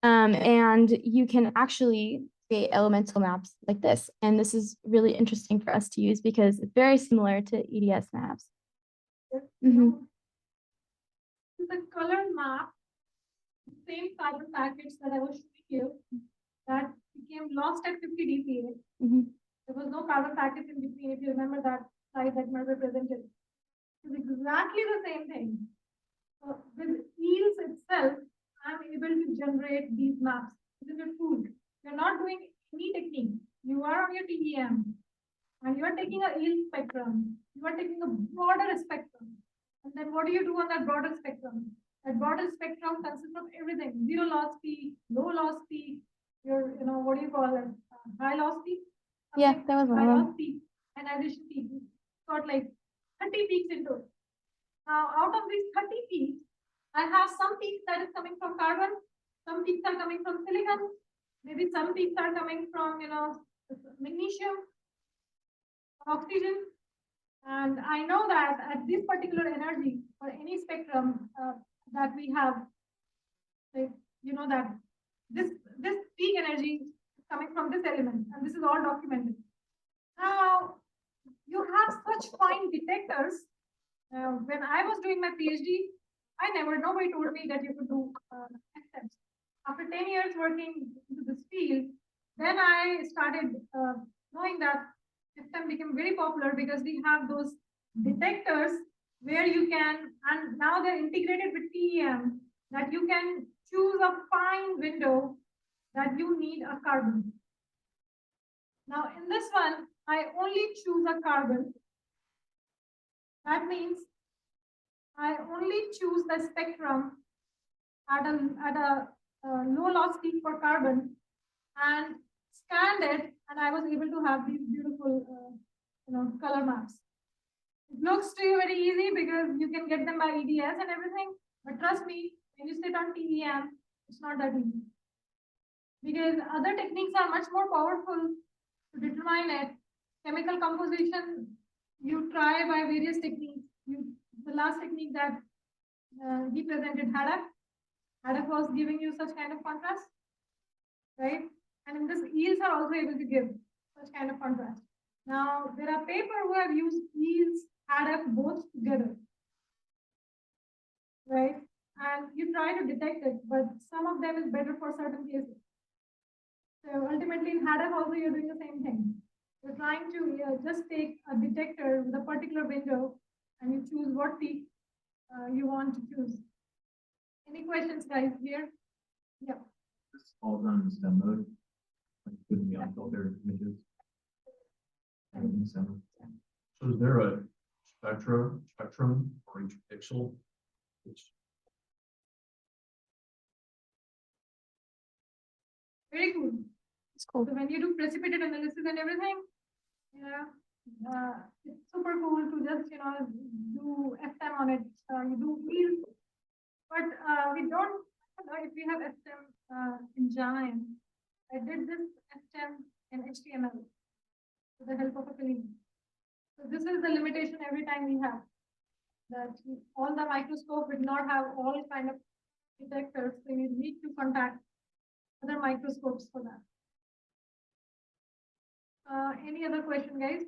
And you can actually create elemental maps like this. And this is really interesting for us to use because it's very similar to EDS maps. Mhm. The color map, same carbon package that I was showing you, that became lost at 50 dPa. There was no carbon package in between, if you remember that slide that Merva presented. It's exactly the same thing. So with EELS itself, I'm able to generate these maps. This is a tool. You're not doing any technique. You are on your TEM and you are taking a EELS spectrum. You are taking a broader spectrum. And then what do you do on that broader spectrum? That broader spectrum consists of everything: zero loss peak, low loss peak, your, what do you call it? High loss peak? Yeah, that was high one. loss peak, ionization peak. Got like 30 peaks into it. Now, out of these 30 peaks, I have some peaks that is coming from carbon, some peaks are coming from silicon, maybe some peaks are coming from, magnesium, oxygen. And I know that at this particular energy for any spectrum that we have, like, that this peak energy is coming from this element, and this is all documented. Now, you have such fine detectors. When I was doing my PhD, nobody told me that you could do FTEMs. After 10 years working into this field, then I started knowing that FTEM became very popular because we have those detectors where you can, and now they're integrated with TEM, that you can choose a fine window that you need a carbon. Now, in this one, I only choose a carbon. That means I only choose the spectrum at a low loss peak for carbon and scanned it, and I was able to have these beautiful, color maps. It looks to you very easy because you can get them by EDS and everything, but trust me, when you sit on TEM, it's not that easy. Because other techniques are much more powerful to determine it. Chemical composition, you try by various techniques. The last technique that he presented, HADAF was giving you such kind of contrast, right? And in this, EELS are also able to give such kind of contrast. Now, there are papers who have used EELS, HADAF both together, right? And you try to detect it, but some of them is better for certain cases. So ultimately, in HADAF also, you're doing the same thing. You're trying to just take a detector with a particular window and you choose what peak you want to choose. Any questions, guys, here? Yeah. This falls on STEM mode. Like putting the unfiltered images. In STEM. So is there a spectrum for each pixel? Very cool. It's cool. So when you do precipitated analysis and everything, it's super cool to just do FTEM on it. You do wheels, but we don't. I don't know if we have FTEM in Java. I did this FTEM in HTML with the help of a colleague. So this is the limitation every time we have, that all the microscope would not have all kind of detectors. So you need to contact other microscopes for that. Any other question, guys?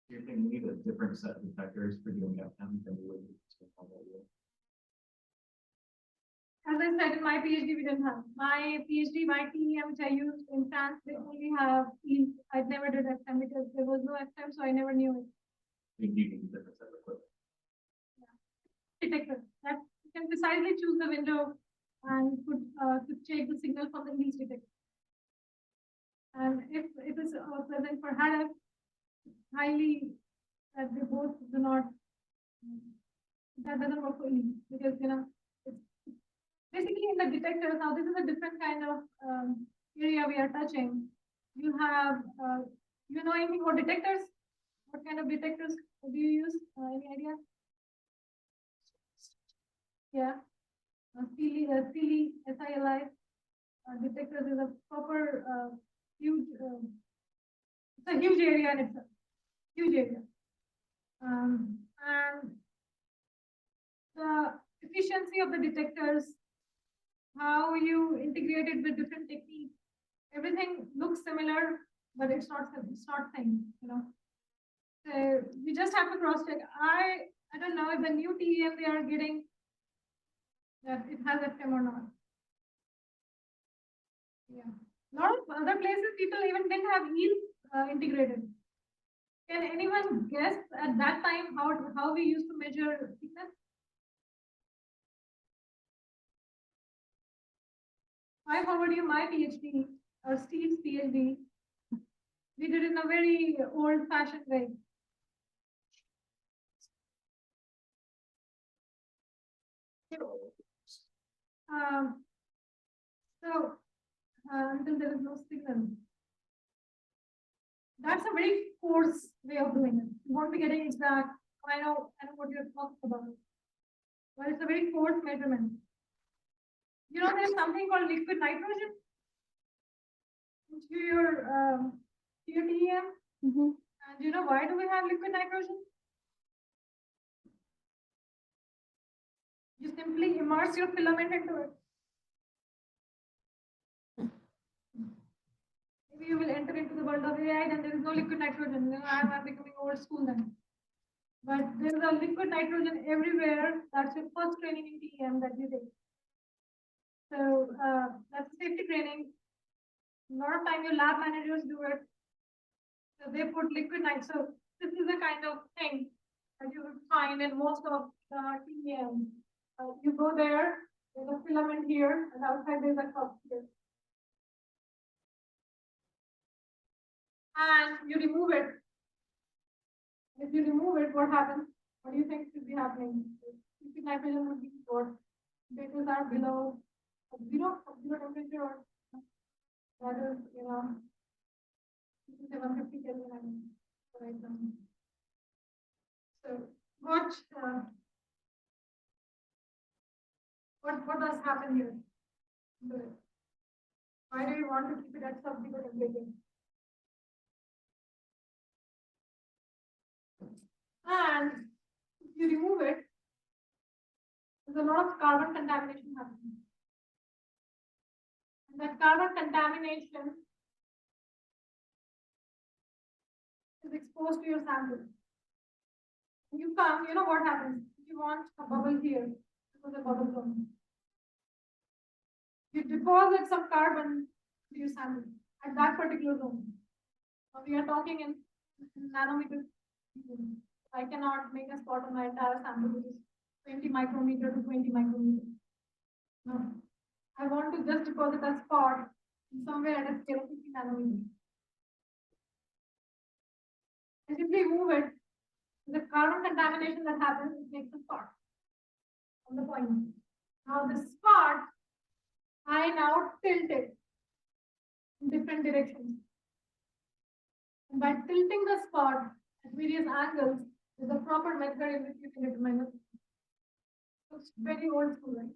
Do you think you need a different set of detectors for doing FTEM than you would As I said, in my PhD, we didn't have. My PhD, my TEM, which I used in France, they only have EELS. I never did FTEM because there was no FTEM, so I never knew it. You need a different set of equipment? Detector. That you can precisely choose the window and could take the signal from the EELS detector. And if it is present for HADAF, highly that they both do not That doesn't work for you because, it's basically in the detectors. Now, this is a different kind of area we are touching. You have, you know anything about detectors? What kind of detectors do you use? Any idea? Yeah. SILI, SILI detectors is a proper huge, it's a huge area in itself, huge area. And the efficiency of the detectors, how you integrate it with different techniques, everything looks similar, but it's not same, So we just have to cross check. I don't know if the new TEM they are getting that it has FM or not. Yeah. A lot of other places people even didn't have yield integrated. Can anyone guess at that time how we used to measure thickness? I forward you my PhD or Steve's PhD. We did it in a very old-fashioned way. So until there is no signal. That's a very coarse way of doing it. You won't be getting exact. I know what you're talking about. But it's a very coarse measurement. There's something called liquid nitrogen into your TEM. And why do we have liquid nitrogen? You simply immerse your filament into it. Maybe you will enter into the world of AI, and there is no liquid nitrogen. I'm becoming old school then. But there is a liquid nitrogen everywhere. That's your first training in TEM that you take. So that's safety training. A lot of time your lab managers do it. So they put liquid nitrogen. So this is the kind of thing that you will find in most of TEM. You go there, there's a filament here, and outside there's a cup here. And you remove it. If you remove it, what happens? What do you think should be happening? Liquid nitrogen would be what? Temperatures are below zero temperature, or that is, 750 Kelvin right now. So what does happen here? Why do you want to keep it at sub-zero temperature? And if you remove it, there's a lot of carbon contamination happening. And that carbon contamination is exposed to your sample. When you come, you know what happens? You want a bubble here. This is a bubble zone. You deposit some carbon to your sample at that particular zone. Now we are talking in nanometers. I cannot make a spot on my entire sample, which is 20 micrometer to 20 micrometer. No. I want to just deposit a spot somewhere at a scale of 50 nanometers. And if we move it, the carbon contamination that happens, it makes a spot on the point. Now the spot, I now tilt it in different directions. And by tilting the spot at various angles is the proper method in which you can determine it. So it's very old school, right?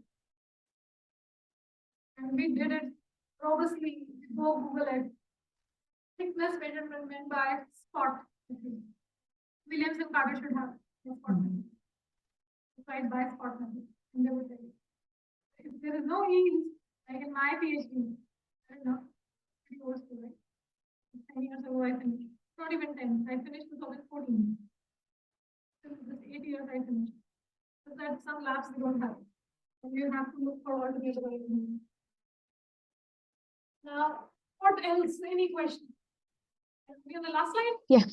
And we did it robustly. Go Google it. Thickness measurement by spot. Williams and Carter should have a spot method. Right by spot method. And they would tell you. If there is no yield, like in my PhD, I don't know, pretty old school, right? 10 years ago I finished. Not even 10. I finished 2014. So just 8 years I finished. So that some labs we don't have. And you have to look for alternative ways. Now, what else? Any questions? Be on the last slide? Yeah.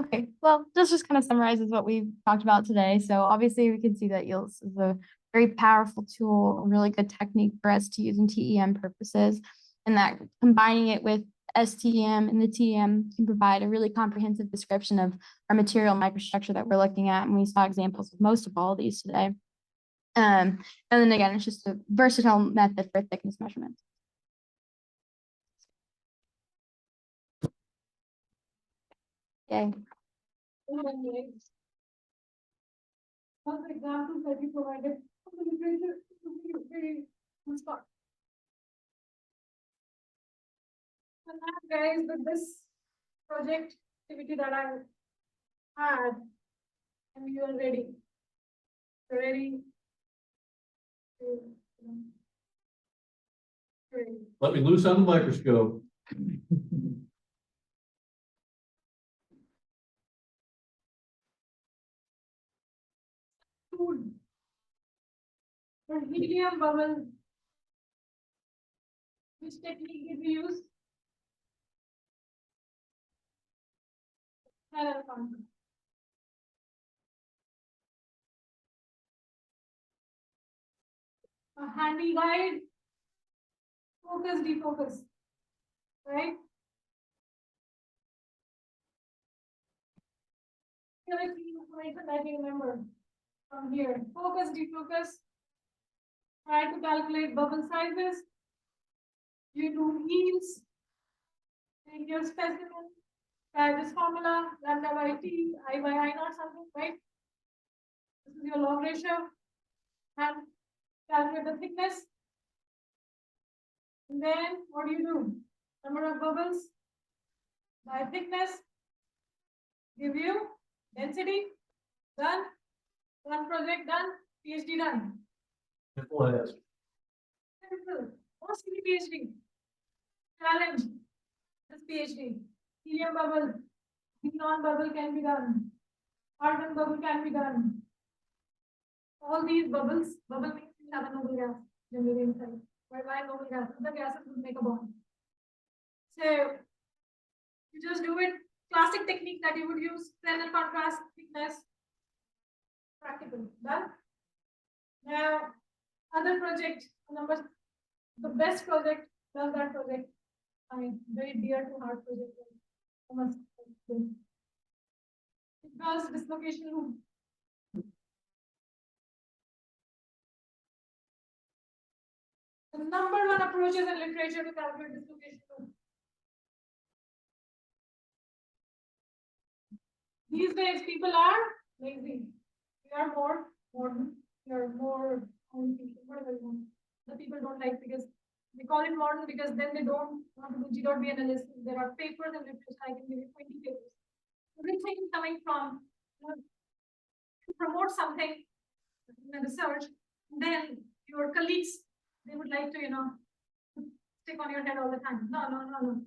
Okay, well, this just kind of summarizes what we've talked about today. So obviously we can see that yields is a very powerful tool, a really good technique for us to use in TEM purposes, and that combining it with STM and the TM can provide a really comprehensive description of our material microstructure that we're looking at. And we saw examples of most of all of these today. And then again, it's just a versatile method for thickness measurement. Okay. One of the examples that you provided from the literature is very good spot. And now, guys, with this project activity that I had, and you are ready. You're ready. Ready. Let me loose on the microscope. Food. For helium bubble, which technique did we use? Electron. A handy guide, focus, defocus, right? Here is the information that you remember from here. Focus, defocus. Try to calculate bubble sizes. You do yields. Take your specimen. Try this formula, lambda by T, I by I naught something, right? This is your log ratio. And calculate the thickness. And then what do? Number of bubbles by thickness. Give you density. Done. One project done. PhD done. Simple as. Simple. Mostly PhD. Challenge. This PhD. Helium bubble. Xenon bubble can be done. Argon bubble can be done. All these bubbles, bubble means we have a noble gas generally inside. Why noble gas? The gases would make a bond. So you just do it. Classic technique that you would use, Fresnel contrast, thickness, practical. Done. Now, other project, the best project, does that project. I mean, very dear to heart project. I must say. It was dislocation loop. The number one approaches in literature to calculate dislocation loop. These days, people are lazy. We are more modern. We are more whatever you want. The people don't like because they call it modern because then they don't want to do G.B analysis. There are papers and literature. I can give you 20 papers. Everything coming from to promote something in the research. Then your colleagues, they would like to, stick on your head all the time. No.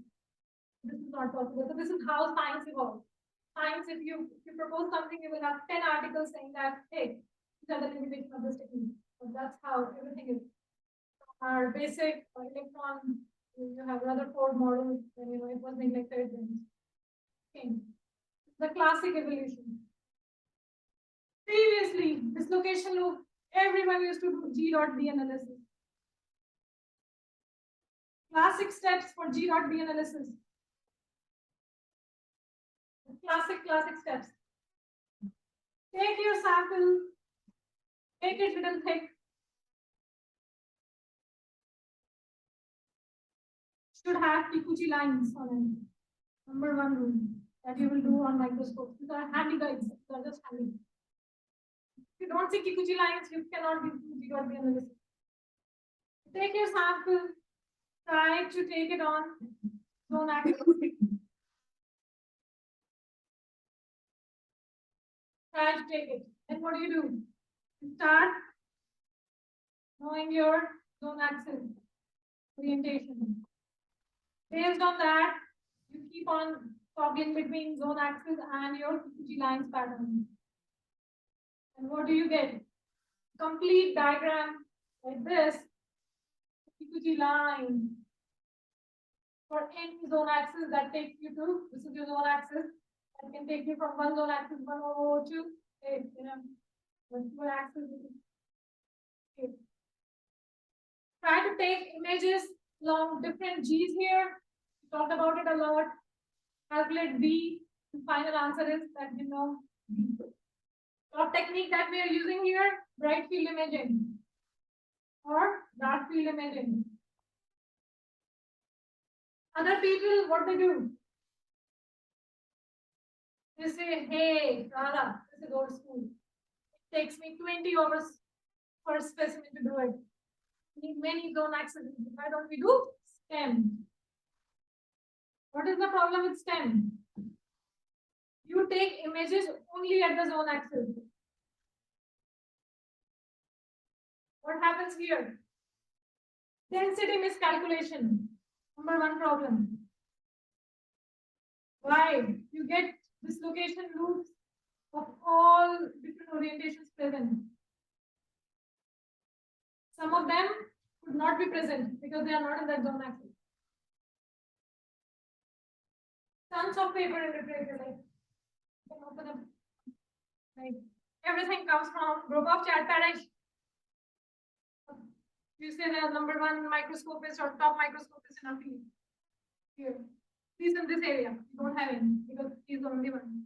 This is not possible. So this is how science evolves. Science, if you propose something, you will have 10 articles saying that, hey, these are the limitations of this technique. But that's how everything is. Our basic electron, you have Rutherford model, and it was neglected. Okay. The classic evolution. Previously, dislocation loop, everyone used to do G.B analysis. Classic steps for G.B analysis. Classic steps. Take your sample, make it little thick. Should have Kikuchi lines on it. Number one rule that you will do on microscopes. These are handy guides. These are just handy. If you don't see Kikuchi lines, you cannot do G.B analysis. Take your sample, try to take it on zone axis. Try to take it. Then what do? You start knowing your zone axis orientation. Based on that, you keep on toggling between zone axis and your Kikuchi lines pattern. And what do you get? Complete diagram like this. Kikuchi line for any zone axis that takes you to, this is your zone axis, that can take you from one zone axis 1 to one axis. Okay. Try to take images along different G's here. Talked about it a lot. Calculate B. The final answer is that B. What technique that we are using here? Bright field imaging or dark field imaging. Other people, what they do? They say, hey, Shradha, this is old school. It takes me 20 hours per specimen to do it. We need many zone accesses. Why don't we do STEM? What is the problem with STEM? You take images only at the zone axis. What happens here? Density miscalculation. Number one problem. Why? You get dislocation loops of all different orientations present. Some of them could not be present because they are not in that zone axis. Tons of paper in literature, like you can open up, like everything comes from group of Characterization. You say the number one microscopist or top microscopist in a field. Here, he's in this area. You don't have him because he's the only one.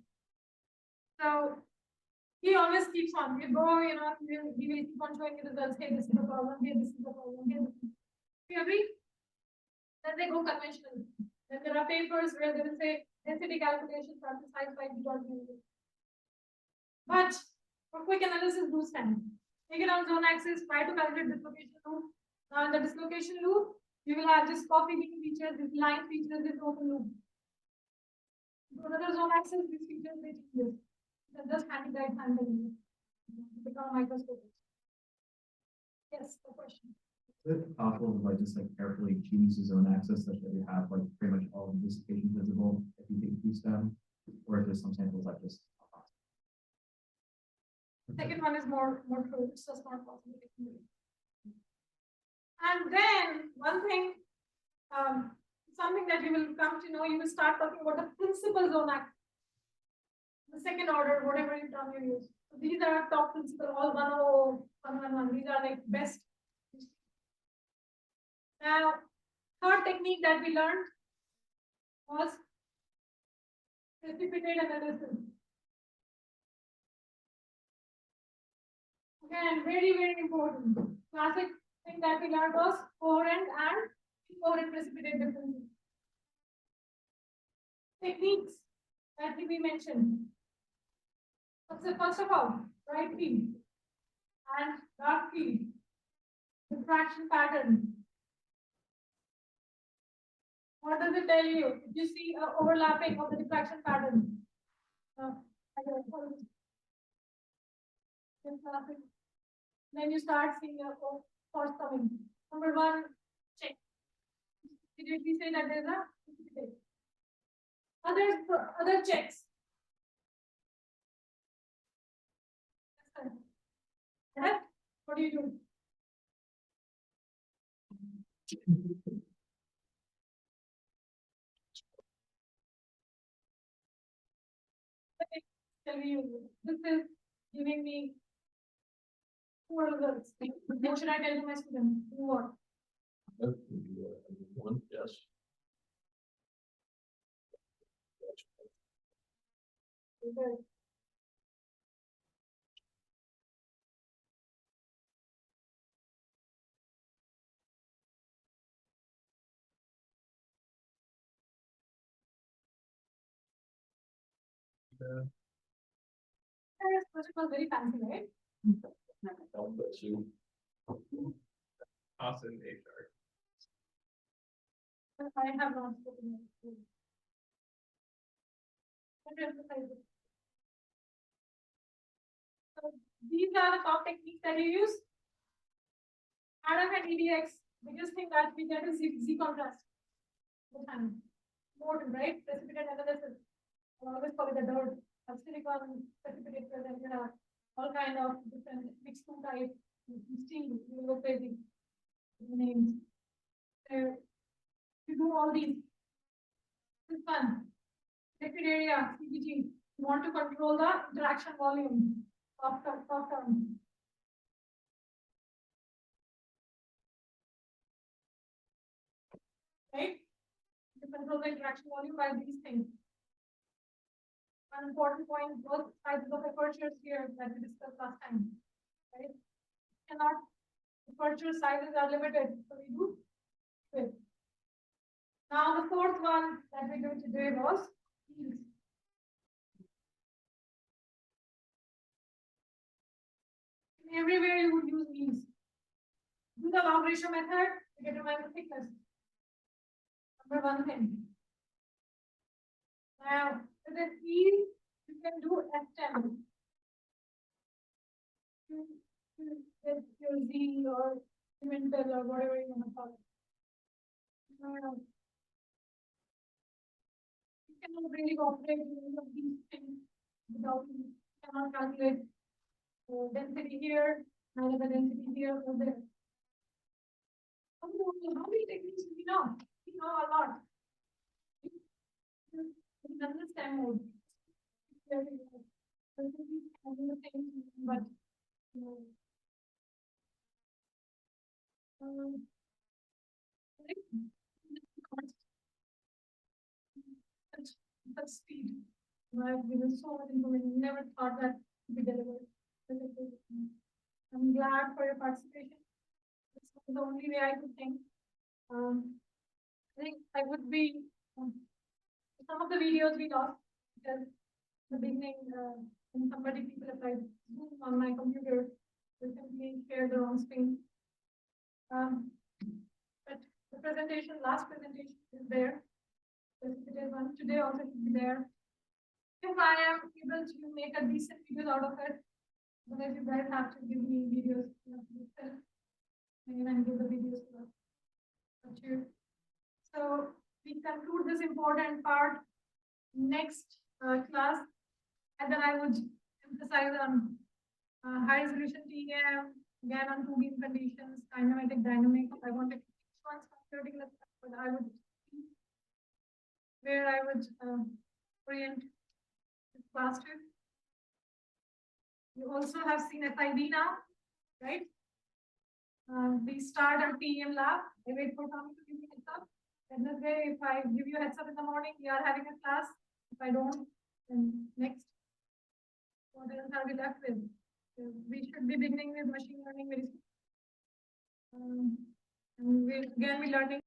So he always keeps on. You go, he will keep on showing you results. Hey, this is the problem. Here, this is the problem. Here, this is. You agree? Then they go conventional. Then there are papers where they will say density calculations are precise by determining. But for quick analysis, do STEM. Take it on zone axis, try to calculate dislocation loop. Now in the dislocation loop, you will have this coffee bean feature, this line feature, this open loop. To another zone axis, these features they change this. They're just handy guide handling. Become microscopic. Yes, the question. Is it possible to just carefully choose the zone axis such that you have pretty much all the dissipation visible if you decrease them, or is there some samples that just Second one is more true. It's just not possible. And then one thing, something that you will come to know, you will start talking about the principal zone axis. The second order, whatever term you use. So these are top principal, all 101, 111. These are like best. Now, third technique that we learned was precipitate analysis. Again, very, very important. Classic thing that we learned was coherent and incoherent precipitate differences. Techniques that we mentioned. First of all, bright field and dark field, diffraction pattern. What does it tell you? If you see overlapping of the diffraction pattern, then you start seeing a force coming. Number one, check. Did we say that there's a other checks? Correct? What do you do? Tell me, this is giving me poor results. What should I tell to my students? Do what? One, yes. Okay. Yes, first was very fancy, right? God bless you. Awesome HR. But I have not spoken it. So these are the top techniques that you use. Adam and EDX, biggest thing that we get is Z contrast. Important, right? Precipitate analysis. I always call it a dirt. Silicon precipitate present, you have all kind of different mixed two type steel, you will go crazy. Names. So you do all these. This is fun. Liquid area, CBG. You want to control the interaction volume of term. Right? You control control the interaction volume by these things. One important point, both sides of apertures here that we discussed last time, right? Cannot, aperture sizes are limited, so we do it. Now the fourth one that we do today was fields. Everywhere you would use means. Do the log ratio method to determine the thickness. Number one thing. Now, with the field, you can do S10. With your Z or mental or whatever you want to call it. You cannot really operate any of these things without you cannot calculate density here, neither the density here or there. How many techniques do we know? We know a lot. We understand more. But the speed. I've given so much information. Never thought that would be delivered. I'm glad for your participation. This was the only way I could think. I think I would be some of the videos we lost because the beginning when somebody people applied Zoom on my computer, they simply share the wrong screen. But the presentation, last presentation is there. It is one today also should be there. If I am able to make a decent video out of it, otherwise you guys have to give me videos and give the videos to you. So we conclude this important part next class, and then I would emphasize on high resolution TEM, again on 2 beam conditions, kinematic, dynamic. I wanted to teach one particular, but I would where I would orient this class to. You also have seen FID now, right? We start our TEM lab. I wait for Tommy to give me heads up. Wednesday, if I give you heads up in the morning, we are having a class. If I don't, then next. What else are we left with? We should be beginning with machine learning very soon. And we'll again be learning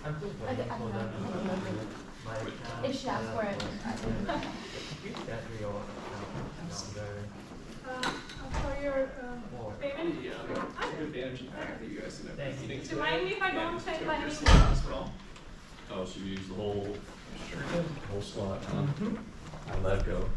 I'm still I waiting don't for know. the my account. If she asks for it. You get your account number. For your Or payment. Take advantage of the fact that you guys didn't have Thank a you. meeting today. Remind me if I don't Yeah, send took my your email. slot as well. Oh, so you used the whole slot, huh? I let go.